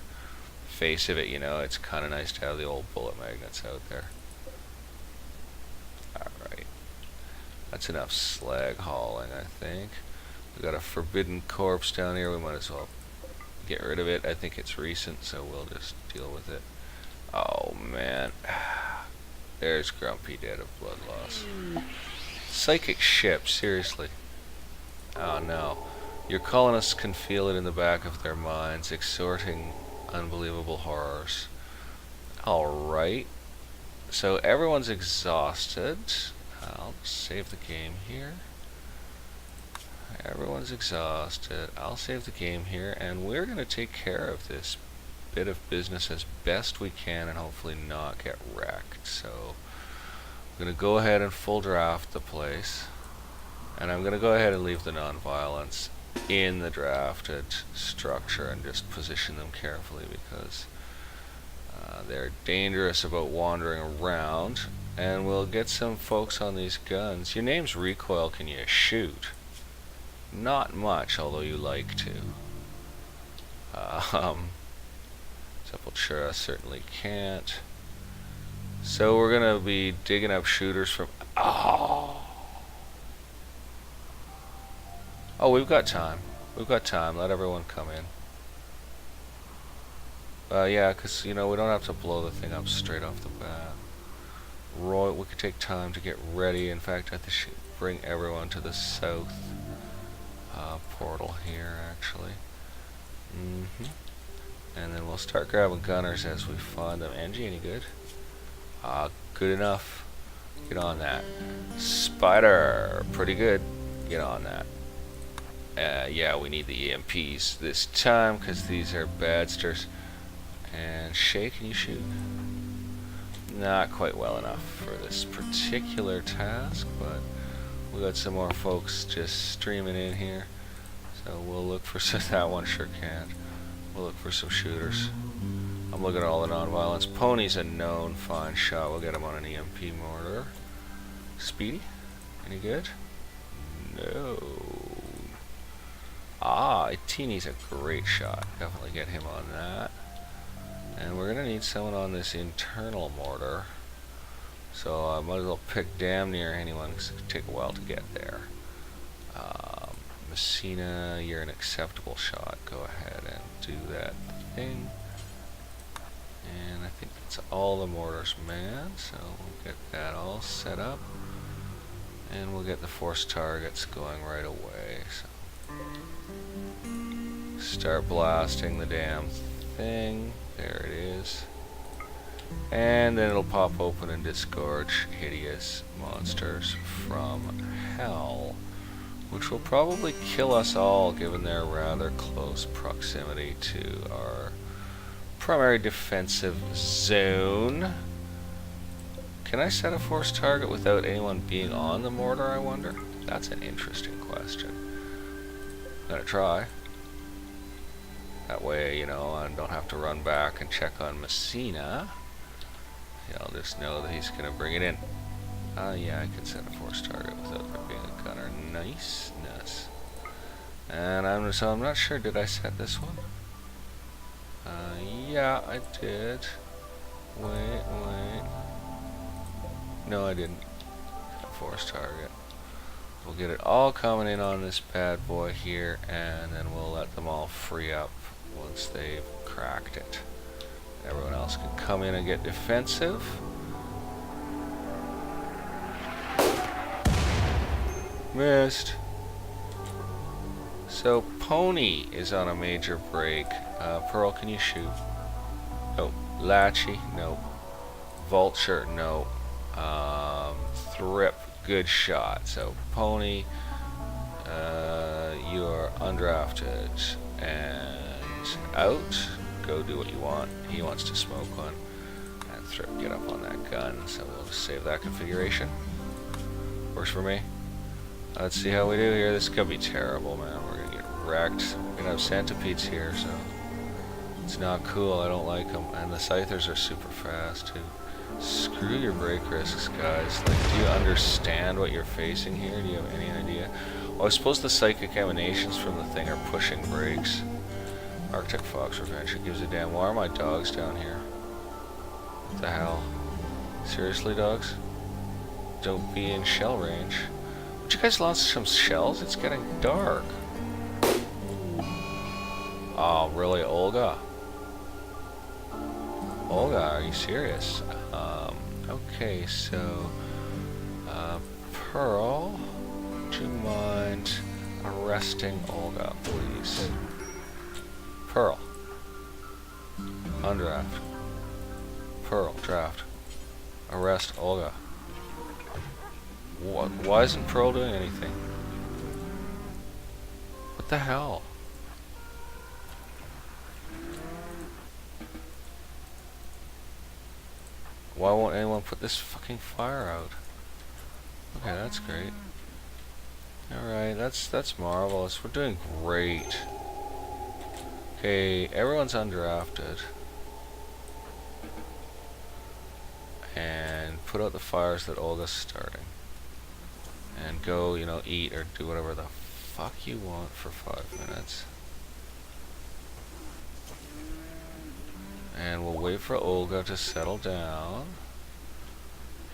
[SPEAKER 1] face of it, you know. It's kind of nice to have the old bullet magnets out there. Alright. That's enough slag hauling, I think. We got a forbidden corpse down here. We might as well get rid of it. I think it's recent, so we'll just deal with it. Oh man, there's Grumpy dead of blood loss. Psychic ship, seriously. Oh no, your colonists can feel it in the back of their minds, extorting unbelievable horrors. Alright, so everyone's exhausted. I'll save the game here. Everyone's exhausted. I'll save the game here, and we're going to take care of this bit of business as best we can and hopefully not get wrecked. So I'm going to go ahead and full draft the place, and I'm going to go ahead and leave the non-violence in the drafted structure and just position them carefully because they're dangerous about wandering around. And we'll get some folks on these guns. Your name's Recoil. Can you shoot? Not much, although you like to. Sepultura certainly can't. So we're gonna be digging up shooters from. Oh, we've got time. We've got time. Let everyone come in. Yeah, because you know we don't have to blow the thing up straight off the bat. Roy, we could take time to get ready. In fact, I should bring everyone to the south. Portal here actually. And then we'll start grabbing gunners as we find them. Angie, any good? Good enough. Get on that. Spider, pretty good. Get on that. Yeah, we need the EMPs this time because these are badsters. And Shay, can you shoot? not quite well enough for this particular task, but we got some more folks just streaming in here, so we'll look for some. That one sure can't. We'll look for some shooters. I'm looking at all the non-violence. Pony's a known fine shot. We'll get him on an EMP mortar. Speedy? Any good? No. Teeny's a great shot. Definitely get him on that. And we're gonna need someone on this internal mortar. So I might as well pick damn near anyone, because it could take a while to get there. Messina, you're an acceptable shot. Go ahead and do that thing. And I think that's all the mortars manned, so we'll get that all set up. And we'll get the force targets going right away. So start blasting the damn thing. There it is. And then it'll pop open and disgorge hideous monsters from hell, which will probably kill us all given their rather close proximity to our primary defensive zone. Can I set a force target without anyone being on the mortar, I wonder? That's an interesting question. I'm gonna try. That way, you know, I don't have to run back and check on Messina. I'll just know that he's gonna bring it in. Yeah, I can set a force target without there being a gunner. Nice. And I'm not sure, did I set this one? Yeah, I did. Wait. No, I didn't. Force target. We'll get it all coming in on this bad boy here, and then we'll let them all free up once they've cracked it. Everyone else can come in and get defensive. Missed. So Pony is on a major break. Pearl, can you shoot? No. Latchy? No. Vulture? No. Thrip? Good shot. So Pony, you are undrafted and out. Go do what you want. He wants to smoke one. And Thrip, get up on that gun. So we'll just save that configuration. Works for me. Let's see how we do here. This could be terrible, man. We're gonna get wrecked. We're gonna have centipedes here, so it's not cool. I don't like them. And the scythers are super fast too. Screw your break risks, guys. Like, do you understand what you're facing here? Do you have any idea? Well, I suppose the psychic emanations from the thing are pushing brakes. Arctic Fox Revenge, it gives a damn. Why are my dogs down here? What the hell? Seriously, dogs? Don't be in shell range. Would you guys launch some shells? It's getting dark. Oh, really, Olga? Olga, are you serious? Okay, so Pearl, would you mind arresting Olga, please? Pearl, undraft. Pearl, draft. Arrest Olga. What? Why isn't Pearl doing anything? What the hell? Why won't anyone put this fucking fire out? Okay, that's great. Alright, that's marvelous. We're doing great. Okay, everyone's undrafted. And put out the fires that Olga's starting. And go, you know, eat or do whatever the fuck you want for 5 minutes. And we'll wait for Olga to settle down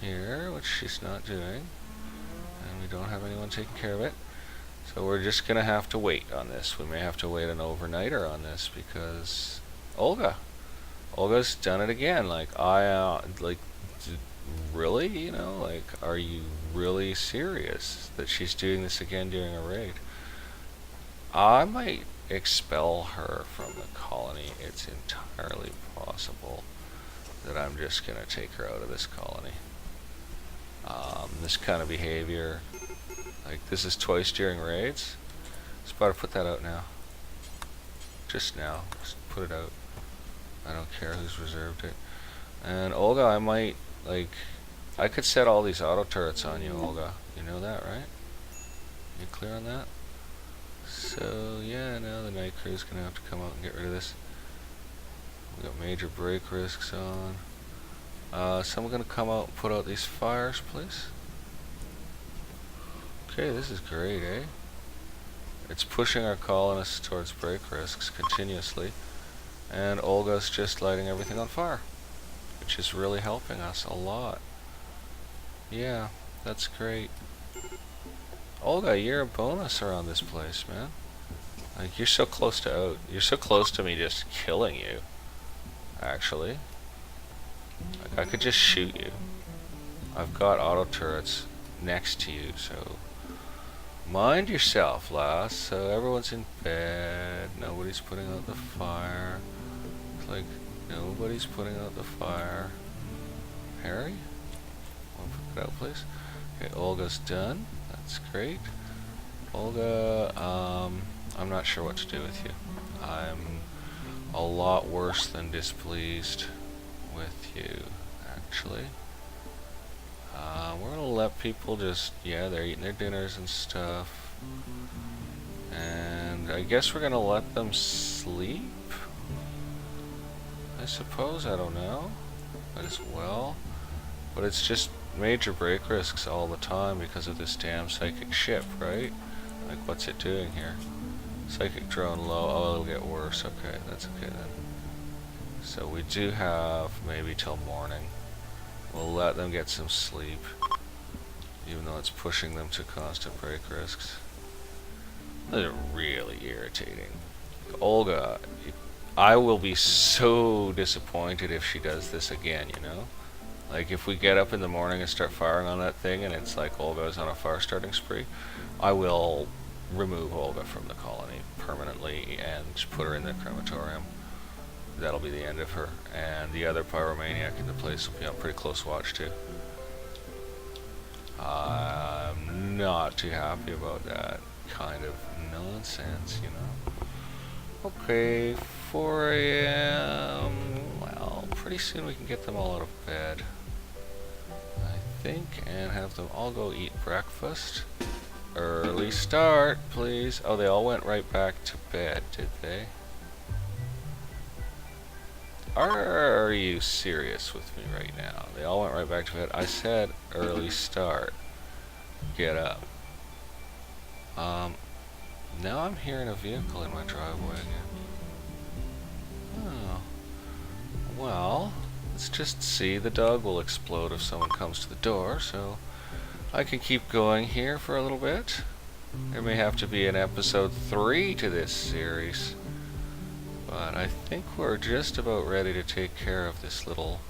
[SPEAKER 1] here, which she's not doing. And we don't have anyone taking care of it. So we're just gonna have to wait on this. We may have to wait an overnighter on this because Olga's done it again. Like, really? You know, like, are you really serious that she's doing this again during a raid? I might expel her from the colony. It's entirely possible that I'm just gonna take her out of this colony. This kind of behavior, like, this is twice during raids. Just about to put that out now. Just now. Just put it out. I don't care who's reserved it. And Olga, I might, Like, I could set all these auto turrets on you, Olga. You know that, right? You clear on that? So, yeah, now the night crew's gonna have to come out and get rid of this. We got major break risks on. Someone gonna come out and put out these fires, please? Okay, this is great, eh? It's pushing our colonists towards break risks continuously. And Olga's just lighting everything on fire, which is really helping us a lot. Yeah, that's great. Olga, you're a bonus around this place, man. Like, you're so close to out. You're so close to me just killing you, actually. Like, I could just shoot you. I've got auto turrets next to you, so mind yourself, lass. So everyone's in bed. Nobody's putting out the fire. It's like nobody's putting out the fire. Harry? Want to put it out, please? Okay, Olga's done. That's great. Olga, I'm not sure what to do with you. I'm a lot worse than displeased with you, actually. We're gonna let people just, yeah, they're eating their dinners and stuff. And I guess we're gonna let them sleep? I suppose, I don't know. Might as well. But it's just major break risks all the time because of this damn psychic ship, right? Like, what's it doing here? Psychic drone low. Oh, it'll get worse. Okay, that's okay then. So we do have maybe till morning. We'll let them get some sleep, even though it's pushing them to constant break risks. They're really irritating. Olga, I will be so disappointed if she does this again, you know? Like, if we get up in the morning and start firing on that thing and it's like Olga's on a fire starting spree, I will remove Olga from the colony permanently and put her in the crematorium. That'll be the end of her. And the other pyromaniac in the place will be on pretty close watch too. I'm not too happy about that kind of nonsense, you know. Okay, 4 AM. Well, pretty soon we can get them all out of bed, I think, and have them all go eat breakfast. Early start, please. Oh, they all went right back to bed, did they? Are you serious with me right now? They all went right back to bed. I said early start. Get up. Now I'm hearing a vehicle in my driveway again. Oh. Well, let's just see. The dog will explode if someone comes to the door, so I can keep going here for a little bit. There may have to be an episode 3 to this series. But I think we're just about ready to take care of this little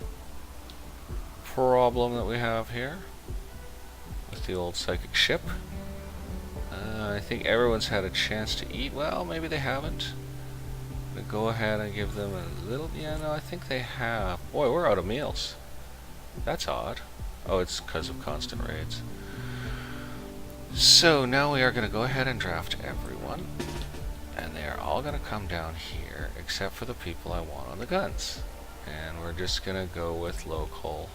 [SPEAKER 1] problem that we have here with the old psychic ship. I think everyone's had a chance to eat. Well, maybe they haven't. I'm gonna go ahead and give them a little. Yeah, no, I think they have. Boy, we're out of meals. That's odd. Oh, it's because of constant raids. So now we are going to go ahead and draft everyone. And they are all going to come down here, except for the people I want on the guns. And we're just going to go with local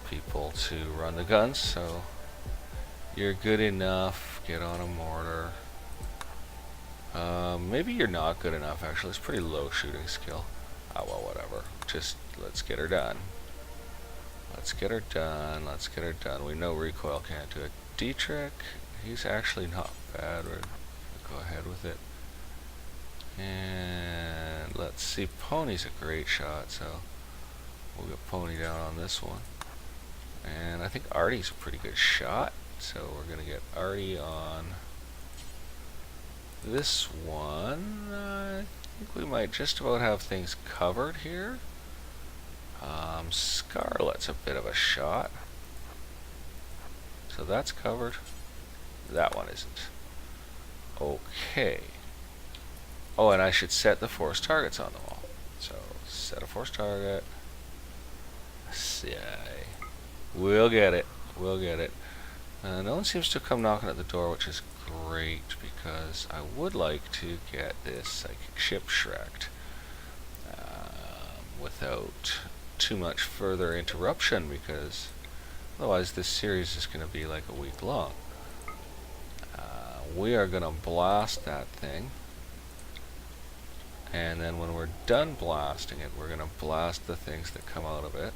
[SPEAKER 1] people to run the guns. So you're good enough. Get on a mortar. Maybe you're not good enough, actually. It's pretty low shooting skill. Ah, well, whatever. Just let's get her done. Let's get her done. Let's get her done. We know recoil can't do it. Dietrich, he's actually not bad. We're going to go ahead with it. And let's see. Pony's a great shot, so we'll get Pony down on this one. And I think Artie's a pretty good shot, so we're going to get Artie on this one. I think we might just about have things covered here. Scarlet's a bit of a shot, so that's covered. That one isn't. Okay. Oh, and I should set the force targets on the wall. So, set a force target. We'll get it. We'll get it. No one seems to come knocking at the door, which is great, because I would like to get this psychic ship shreked without too much further interruption, because otherwise this series is going to be like a week long. We are going to blast that thing, and then when we're done blasting it, we're going to blast the things that come out of it,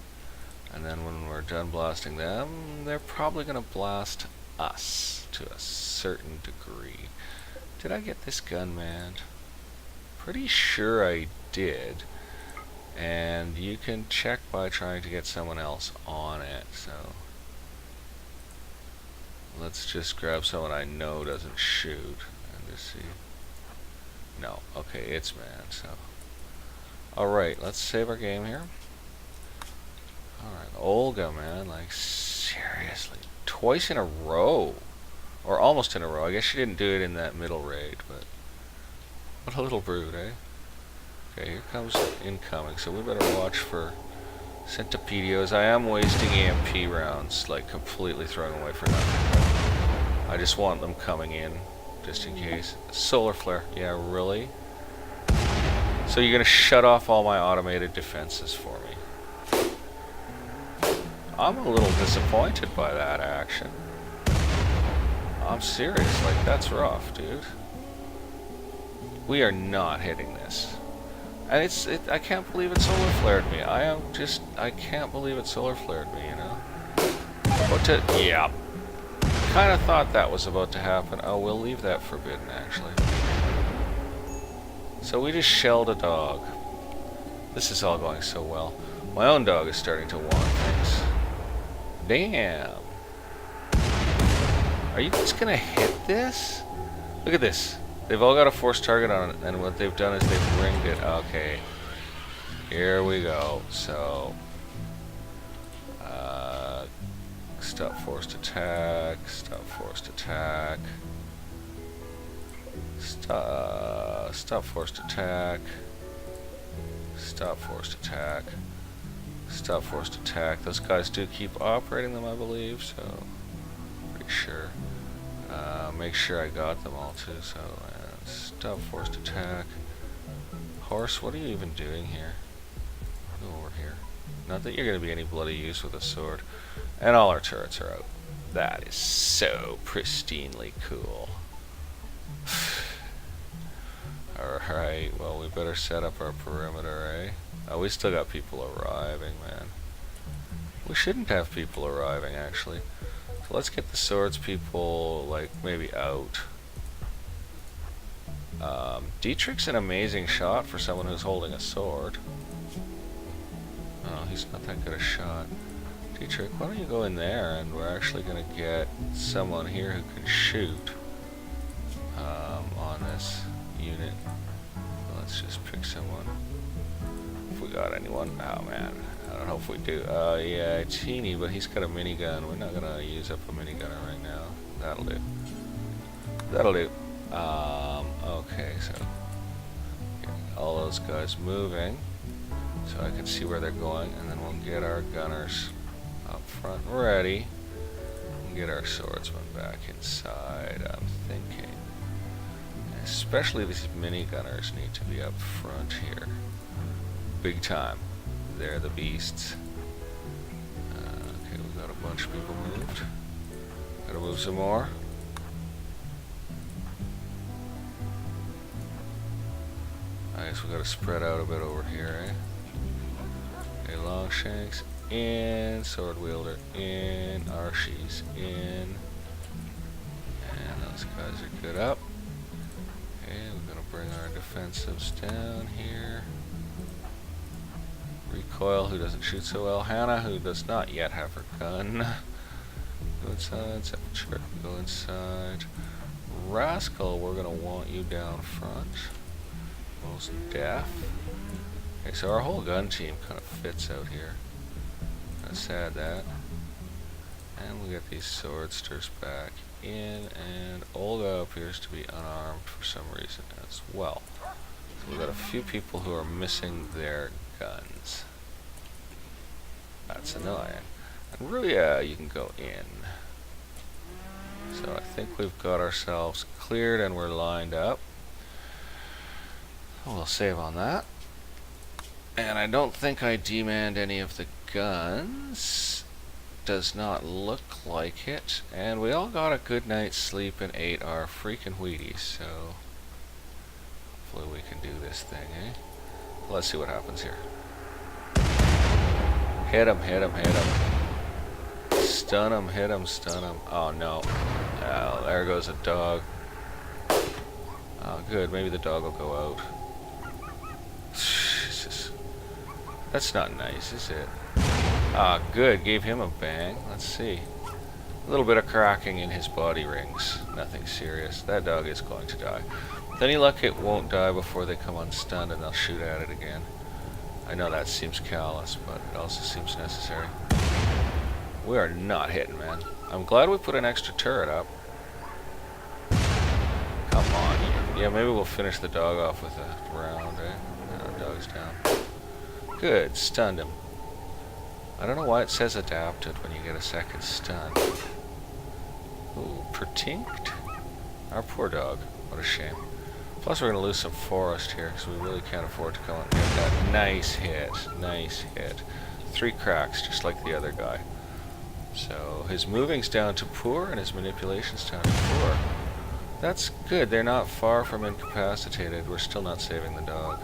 [SPEAKER 1] and then when we're done blasting them, they're probably going to blast us to a certain degree. Did I get this gun manned? Pretty sure I did. And you can check by trying to get someone else on it, so let's just grab someone I know doesn't shoot and just see. No, okay, it's manned, so alright, let's save our game here. Alright, Olga, man, like seriously, twice in a row, or almost in a row. I guess she didn't do it in that middle raid, but what a little brood, eh? Okay, here comes incoming, so we better watch for Centipedios. I am wasting EMP rounds, like completely throwing away for nothing. I just want them coming in, just in case. Solar flare, yeah, really? So you're gonna shut off all my automated defenses for me? I'm a little disappointed by that action. I'm serious, like that's rough, dude. We are not hitting this. And I can't believe it solar flared me. I can't believe it solar flared me, you know? Yeah. Kind of thought that was about to happen. Oh, we'll leave that forbidden, actually. So we just shelled a dog. This is all going so well. My own dog is starting to want things. Damn. Are you just gonna hit this? Look at this. They've all got a forced target on it, and what they've done is they've ringed it. Okay. Here we go. So, stop forced attack, stop forced attack, stop forced attack, stop forced attack, stop forced attack. Those guys do keep operating them, I believe, so pretty sure. Make sure I got them all too, so stop forced attack. Horse, what are you even doing here? Go over here. Not that you're going to be any bloody use with a sword. And all our turrets are out. That is so pristinely cool. Alright, well we better set up our perimeter, eh? Oh, we still got people arriving, man. We shouldn't have people arriving, actually. So let's get the swords people, like, maybe out. Dietrich's an amazing shot for someone who's holding a sword. Oh, he's not that good a shot. Dietrich, why don't you go in there, and we're actually going to get someone here who can shoot on this unit. So let's just pick someone. If we got anyone. Oh man, I don't know if we do. Yeah, it's Heaney, but he's got a minigun. We're not going to use up a minigunner right now. That'll do. That'll do. Okay, so get all those guys moving so I can see where they're going, and then we'll get our gunners up front ready and get our swordsmen back inside, I'm thinking. Especially these mini gunners need to be up front here. Big time. They're the beasts. Okay, we've got a bunch of people moved. Gotta move some more. I guess we gotta spread out a bit over here, eh? Okay, Longshanks in, Sword Wielder in, Arshies in. And those guys are good up. Okay, we're gonna bring our defensives down here. Recoil, who doesn't shoot so well. Hannah, who does not yet have her gun. Go inside, Sepulture, go inside. Rascal, we're gonna want you down front. Most deaf. Okay, so our whole gun team kind of fits out here. Kind of sad that. And we get these swordsters back in, and Olga appears to be unarmed for some reason as well. So we've got a few people who are missing their guns. That's annoying. And Ruya, you can go in. So I think we've got ourselves cleared and we're lined up. We'll save on that. And I don't think I demanned any of the guns. Does not look like it. And we all got a good night's sleep and ate our freaking Wheaties, so hopefully we can do this thing, eh? Let's see what happens here. Hit him, hit him, hit him. Stun him, hit him, stun him. Oh no. Oh, there goes a dog. Oh good, maybe the dog will go out. Jesus. That's not nice, is it? Ah, good, gave him a bang. Let's see. A little bit of cracking in his body rings. Nothing serious. That dog is going to die. With any luck, it won't die before they come unstunned and they'll shoot at it again. I know that seems callous, but it also seems necessary. We are not hitting, man. I'm glad we put an extra turret up. Come on. Yeah, maybe we'll finish the dog off with a round, eh? No, dog's down. Good, stunned him. I don't know why it says adapted when you get a second stun. Ooh, pertinct? Our poor dog. What a shame. Plus we're going to lose some forest here, because we really can't afford to come out and get that. Nice hit. Nice hit. 3 cracks, just like the other guy. So his moving's down to poor, and his manipulation's down to poor. That's good. They're not far from incapacitated. We're still not saving the dog.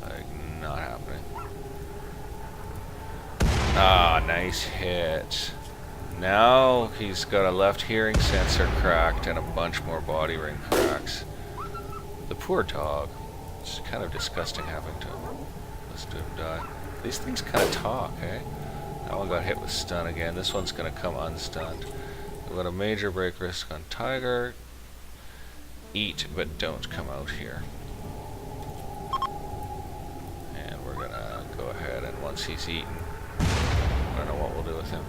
[SPEAKER 1] Like, not happening. Ah, nice hit. Now he's got a left hearing sensor cracked and a bunch more body ring cracks. The poor dog. It's kind of disgusting having to listen to him die. These things kind of talk, eh? That one got hit with stun again. This one's going to come unstunned. We've got a major break risk on Tiger. Eat, but don't come out here. And we're going to go ahead, and once he's eaten, I don't know what we'll do with him.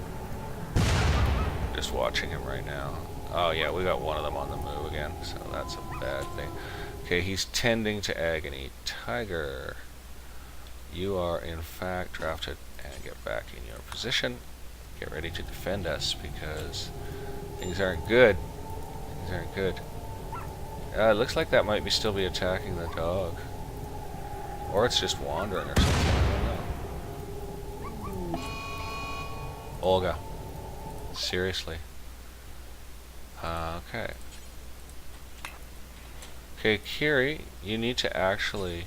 [SPEAKER 1] Just watching him right now. Oh yeah, we got one of them on the move again, so that's a bad thing. Okay, he's tending to agony. Tiger, you are in fact drafted, and get back in your position. Get ready to defend us, because things aren't good. Things aren't good. It looks like that might still be attacking the dog. Or it's just wandering or something, I don't know. Olga. Seriously. Okay. Okay, Kiri, you need to actually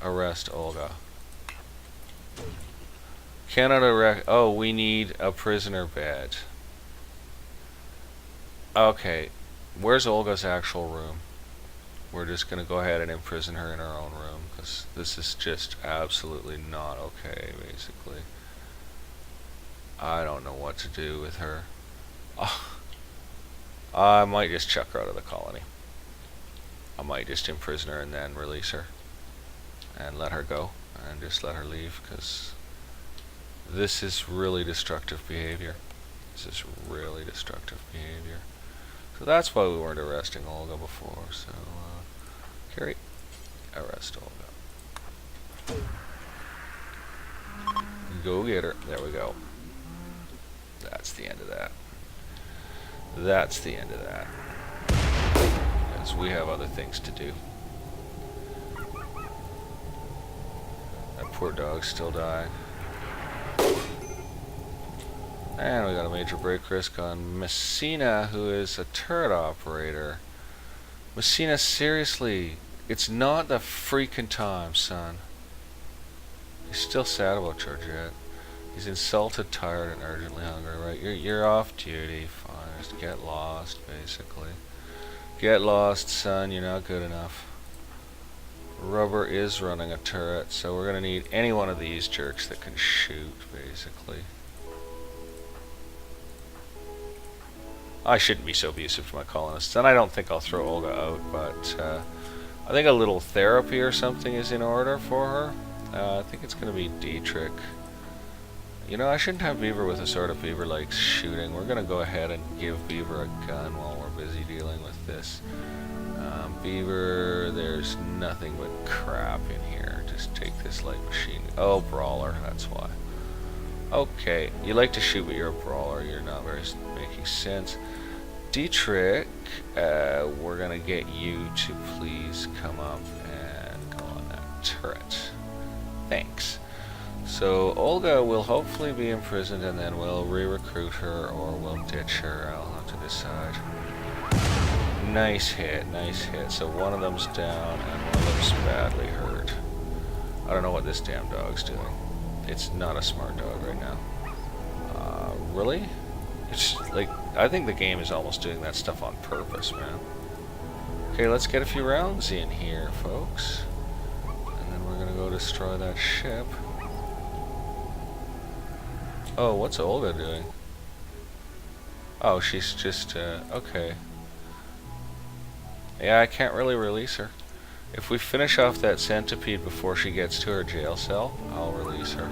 [SPEAKER 1] arrest Olga. Cannot arrest. Oh, we need a prisoner bed. Okay, where's Olga's actual room? We're just going to go ahead and imprison her in our own room, because this is just absolutely not okay, basically. I don't know what to do with her. Oh, I might just chuck her out of the colony. I might just imprison her and then release her. And let her go. And just let her leave, because this is really destructive behavior. This is really destructive behavior. So that's why we weren't arresting Olga before. So, Carrie, arrest Olga. Go get her. There we go. That's the end of that. That's the end of that. Because we have other things to do. That poor dog's still dying. And we got a major break risk on Messina, who is a turret operator. Messina, seriously, it's not the freaking time, son. He's still sad about Georgette. He's insulted, tired, and urgently hungry, right? You're off duty. Fine, just get lost, basically. Get lost, son. You're not good enough. Rubber is running a turret, so we're gonna need any one of these jerks that can shoot, basically. I shouldn't be so abusive to my colonists, and I don't think I'll throw Olga out, but I think a little therapy or something is in order for her. I think it's gonna be Dietrich. You know, I shouldn't have Beaver with a sword if Beaver likes shooting. We're going to go ahead and give Beaver a gun while we're busy dealing with this. Beaver, there's nothing but crap in here. Just take this light machine. Oh, Brawler, that's why. Okay, you like to shoot, but you're a Brawler. You're not very making sense. Dietrich, we're going to get you to please come up and go on that turret. Thanks. So Olga will hopefully be imprisoned, and then we'll re-recruit her, or we'll ditch her. I'll have to decide. Nice hit, nice hit. So one of them's down, and one of them's badly hurt. I don't know what this damn dog's doing. It's not a smart dog right now. Really? It's like, I think the game is almost doing that stuff on purpose, man. Okay, let's get a few rounds in here, folks. And then we're gonna go destroy that ship. Oh, what's Olga doing? Oh, she's just, okay. Yeah, I can't really release her. If we finish off that centipede before she gets to her jail cell, I'll release her.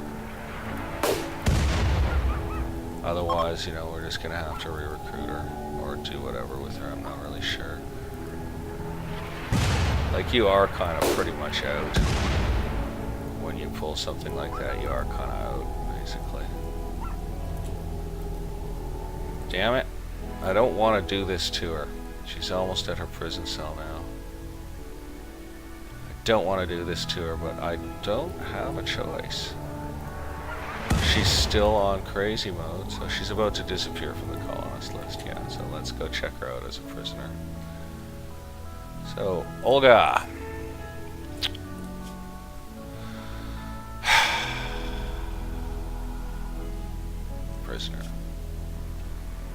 [SPEAKER 1] Otherwise, you know, we're just gonna have to re-recruit her, or do whatever with her, I'm not really sure. Like, you are kind of pretty much out. When you pull something like that, you are kind of out, basically. Damn it. I don't want to do this to her. She's almost at her prison cell now. I don't want to do this to her, but I don't have a choice. She's still on crazy mode, so she's about to disappear from the colonist list, yeah, so let's go check her out as a prisoner. So, Olga. Prisoner.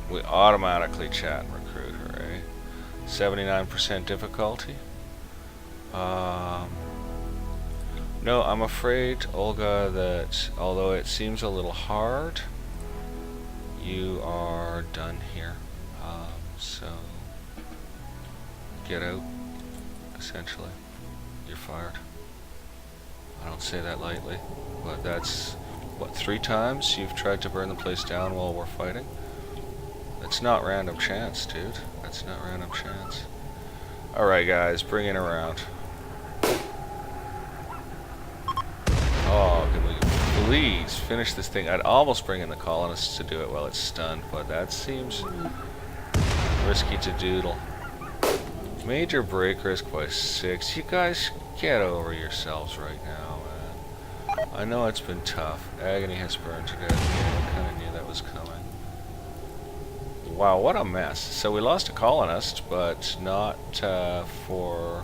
[SPEAKER 1] We automatically chat and recruit her, eh? 79% difficulty? No, I'm afraid, Olga, that although it seems a little hard, you are done here. So, get out, essentially. You're fired. I don't say that lightly, but that's, what, 3 times you've tried to burn the place down while we're fighting? That's not random chance, dude. That's not random chance. Alright, guys, bring it around. Oh, can we please finish this thing? I'd almost bring in the colonists to do it while it's stunned, but that seems risky to doodle. Major break risk by 6. You guys get over yourselves right now, man. I know it's been tough. Agony has burned to death. Yeah, I kind of knew that was coming. Wow, what a mess. So we lost a colonist, but not for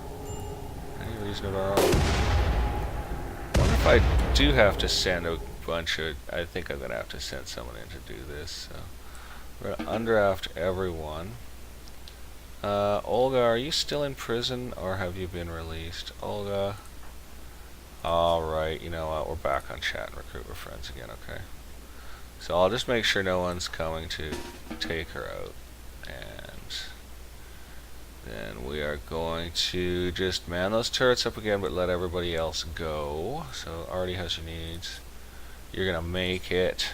[SPEAKER 1] any reason of our own. I wonder if I do have to send a bunch of... I think I'm going to have to send someone in to do this. So we're going to undraft everyone. Olga, are you still in prison, or have you been released? Olga. Alright, you know what? We're back on chat and recruit. We're friends again, okay? So I'll just make sure no one's coming to take her out. And then we are going to just man those turrets up again, but let everybody else go. So Artie has your needs. You're gonna make it.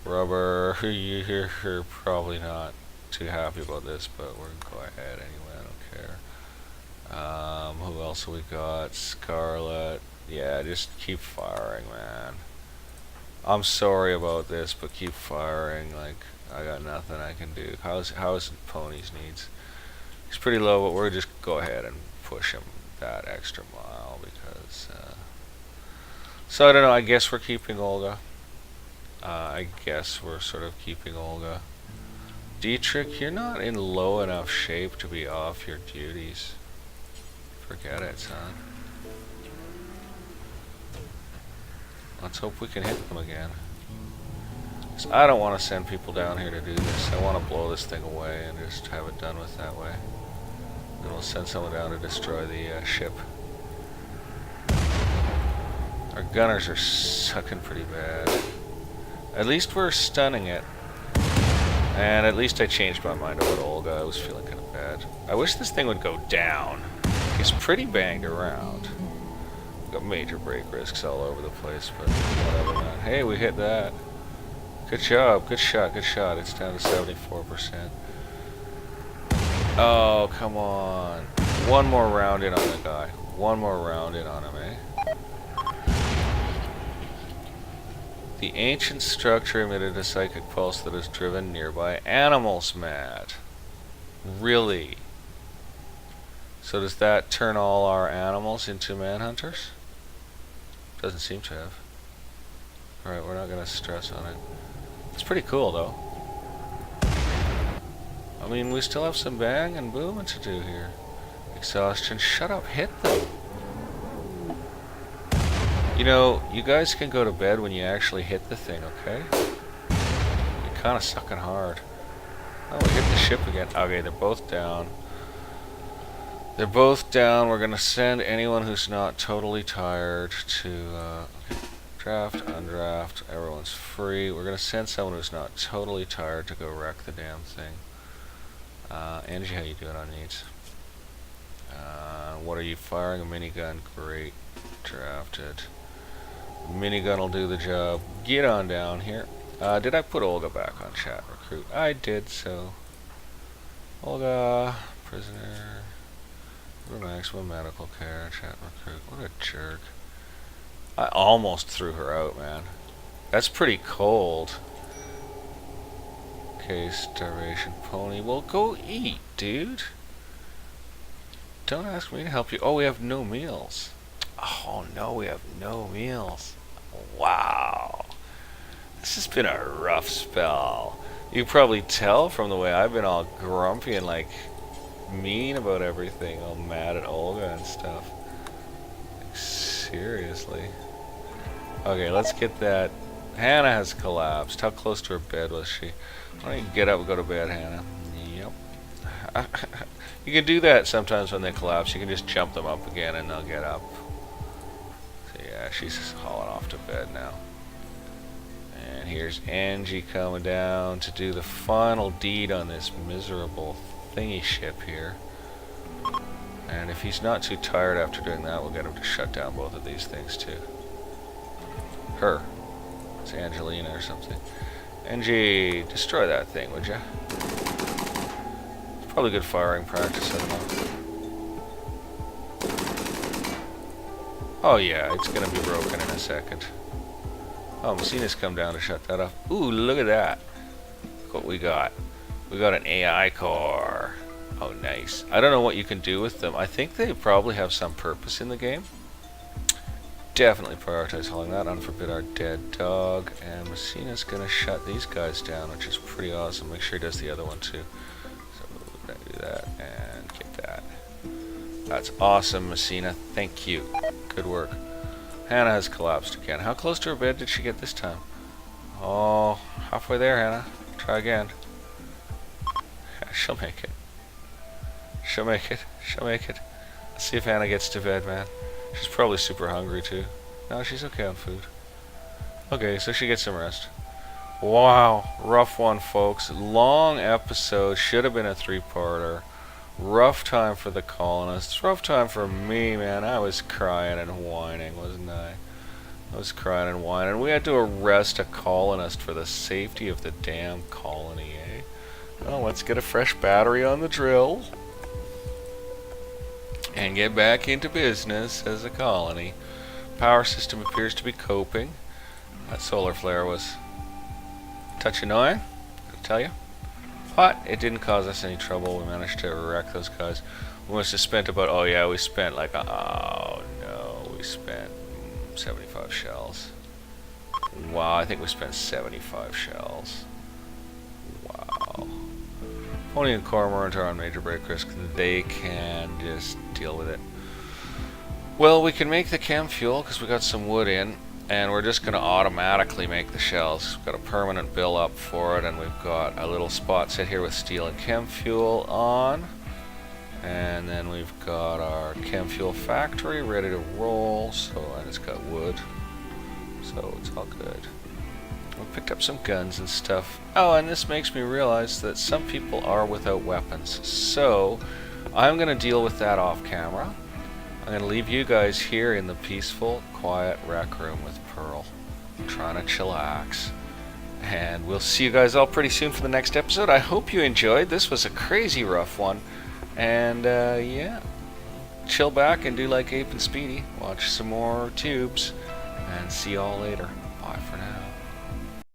[SPEAKER 1] Rubber, you're probably not too happy about this, but we're gonna go ahead anyway, I don't care. Who else have we got? Scarlet. Yeah, just keep firing, man. I'm sorry about this, but keep firing. Like, I got nothing I can do. How's Pony's needs? He's pretty low, but we're just go ahead and push him that extra mile because. So I don't know. I guess we're keeping Olga. I guess we're sort of keeping Olga. Dietrich, you're not in low enough shape to be off your duties. Forget it, son. Let's hope we can hit them again. So I don't want to send people down here to do this. I want to blow this thing away and just have it done with that way. Then we'll send someone down to destroy the ship. Our gunners are sucking pretty bad. At least we're stunning it. And at least I changed my mind about Olga. I was feeling kind of bad. I wish this thing would go down. He's pretty banged around. Got major break risks all over the place, but whatever, man. Hey, we hit that. Good job, good shot, good shot. It's down to 74%. Oh, come on. One more round in on the guy. One more round in on him, eh? The ancient structure emitted a psychic pulse that has driven nearby animals mad. Really? So does that turn all our animals into manhunters? Doesn't seem to have. Alright, we're not gonna stress on it. It's pretty cool though. I mean, we still have some bang and booming to do here. Exhaustion, shut up, hit them. You know, you guys can go to bed when you actually hit the thing, okay? You're kinda sucking hard. Oh, we hit the ship again. Okay, they're both down. They're both down. We're gonna send anyone who's not totally tired to draft, undraft. Everyone's free. We're gonna send someone who's not totally tired to go wreck the damn thing. Angie, how you doing on needs? What are you firing? A minigun? Great. Drafted. Minigun will do the job. Get on down here. Did I put Olga back on chat recruit? I did so. Olga, prisoner. Maximum medical care, chat recruit. What a jerk. I almost threw her out, man. That's pretty cold. Okay, starvation pony. Well, go eat, dude. Don't ask me to help you. Oh, we have no meals. Oh, no, we have no meals. Wow. This has been a rough spell. You can probably tell from the way I've been all grumpy and, like, mean about everything, all mad at Olga and stuff. Like, seriously. Okay, let's get that. Hannah has collapsed. How close to her bed was she? Why don't you get up and go to bed, Hannah? Yep. You can do that sometimes when they collapse. You can just jump them up again and they'll get up. So yeah, she's hauling off to bed now. And here's Angie coming down to do the final deed on this miserable thingy ship here. And if he's not too tired after doing that, we'll get him to shut down both of these things too. Her. It's Angelina or something. Angie, destroy that thing, would ya? It's probably good firing practice, I don't know. Oh yeah, it's gonna be broken in a second. Oh, Messina's come down to shut that off. Ooh, look at that. Look what we got. We got an AI car. Oh, nice. I don't know what you can do with them. I think they probably have some purpose in the game. Definitely prioritize hauling that. Unforbid our dead dog. And Messina's gonna shut these guys down, which is pretty awesome. Make sure he does the other one too. So we're gonna do that and get that. That's awesome, Messina. Thank you. Good work. Hannah has collapsed again. How close to her bed did she get this time? Oh, halfway there, Hannah. Try again. She'll make it. She'll make it. She'll make it. Let's see if Hannah gets to bed, man. She's probably super hungry too. No, she's okay on food. Okay, so she gets some rest. Wow, rough one, folks. Long episode. Should have been a 3-parter. Rough time for the colonists. Rough time for me, man. I was crying and whining, wasn't I? I was crying and whining. We had to arrest a colonist for the safety of the damn colony, eh? Well, let's get a fresh battery on the drill. And get back into business as a colony. Power system appears to be coping. That solar flare was a touch annoying, I'll tell you. But it didn't cause us any trouble. We managed to wreck those guys. We must have spent about, oh yeah, we spent like, oh no, we spent 75 shells. Wow, I think we spent 75 shells. Wow. Pony and Cormorant are on major break risk. They can just deal with it. Well, we can make the chem fuel because we got some wood in. And we're just going to automatically make the shells. We've got a permanent bill up for it, and we've got a little spot set here with steel and chem fuel on. And then we've got our chem fuel factory ready to roll. And it's got wood, so it's all good. We picked up some guns and stuff. Oh, and this makes me realize that some people are without weapons. So I'm going to deal with that off camera. I'm going to leave you guys here in the peaceful, quiet rec room with Pearl, trying to chillax. And we'll see you guys all pretty soon for the next episode. I hope you enjoyed. This was a crazy rough one. And yeah, chill back and do like Ape and Speedy. Watch some more tubes. And see y'all later.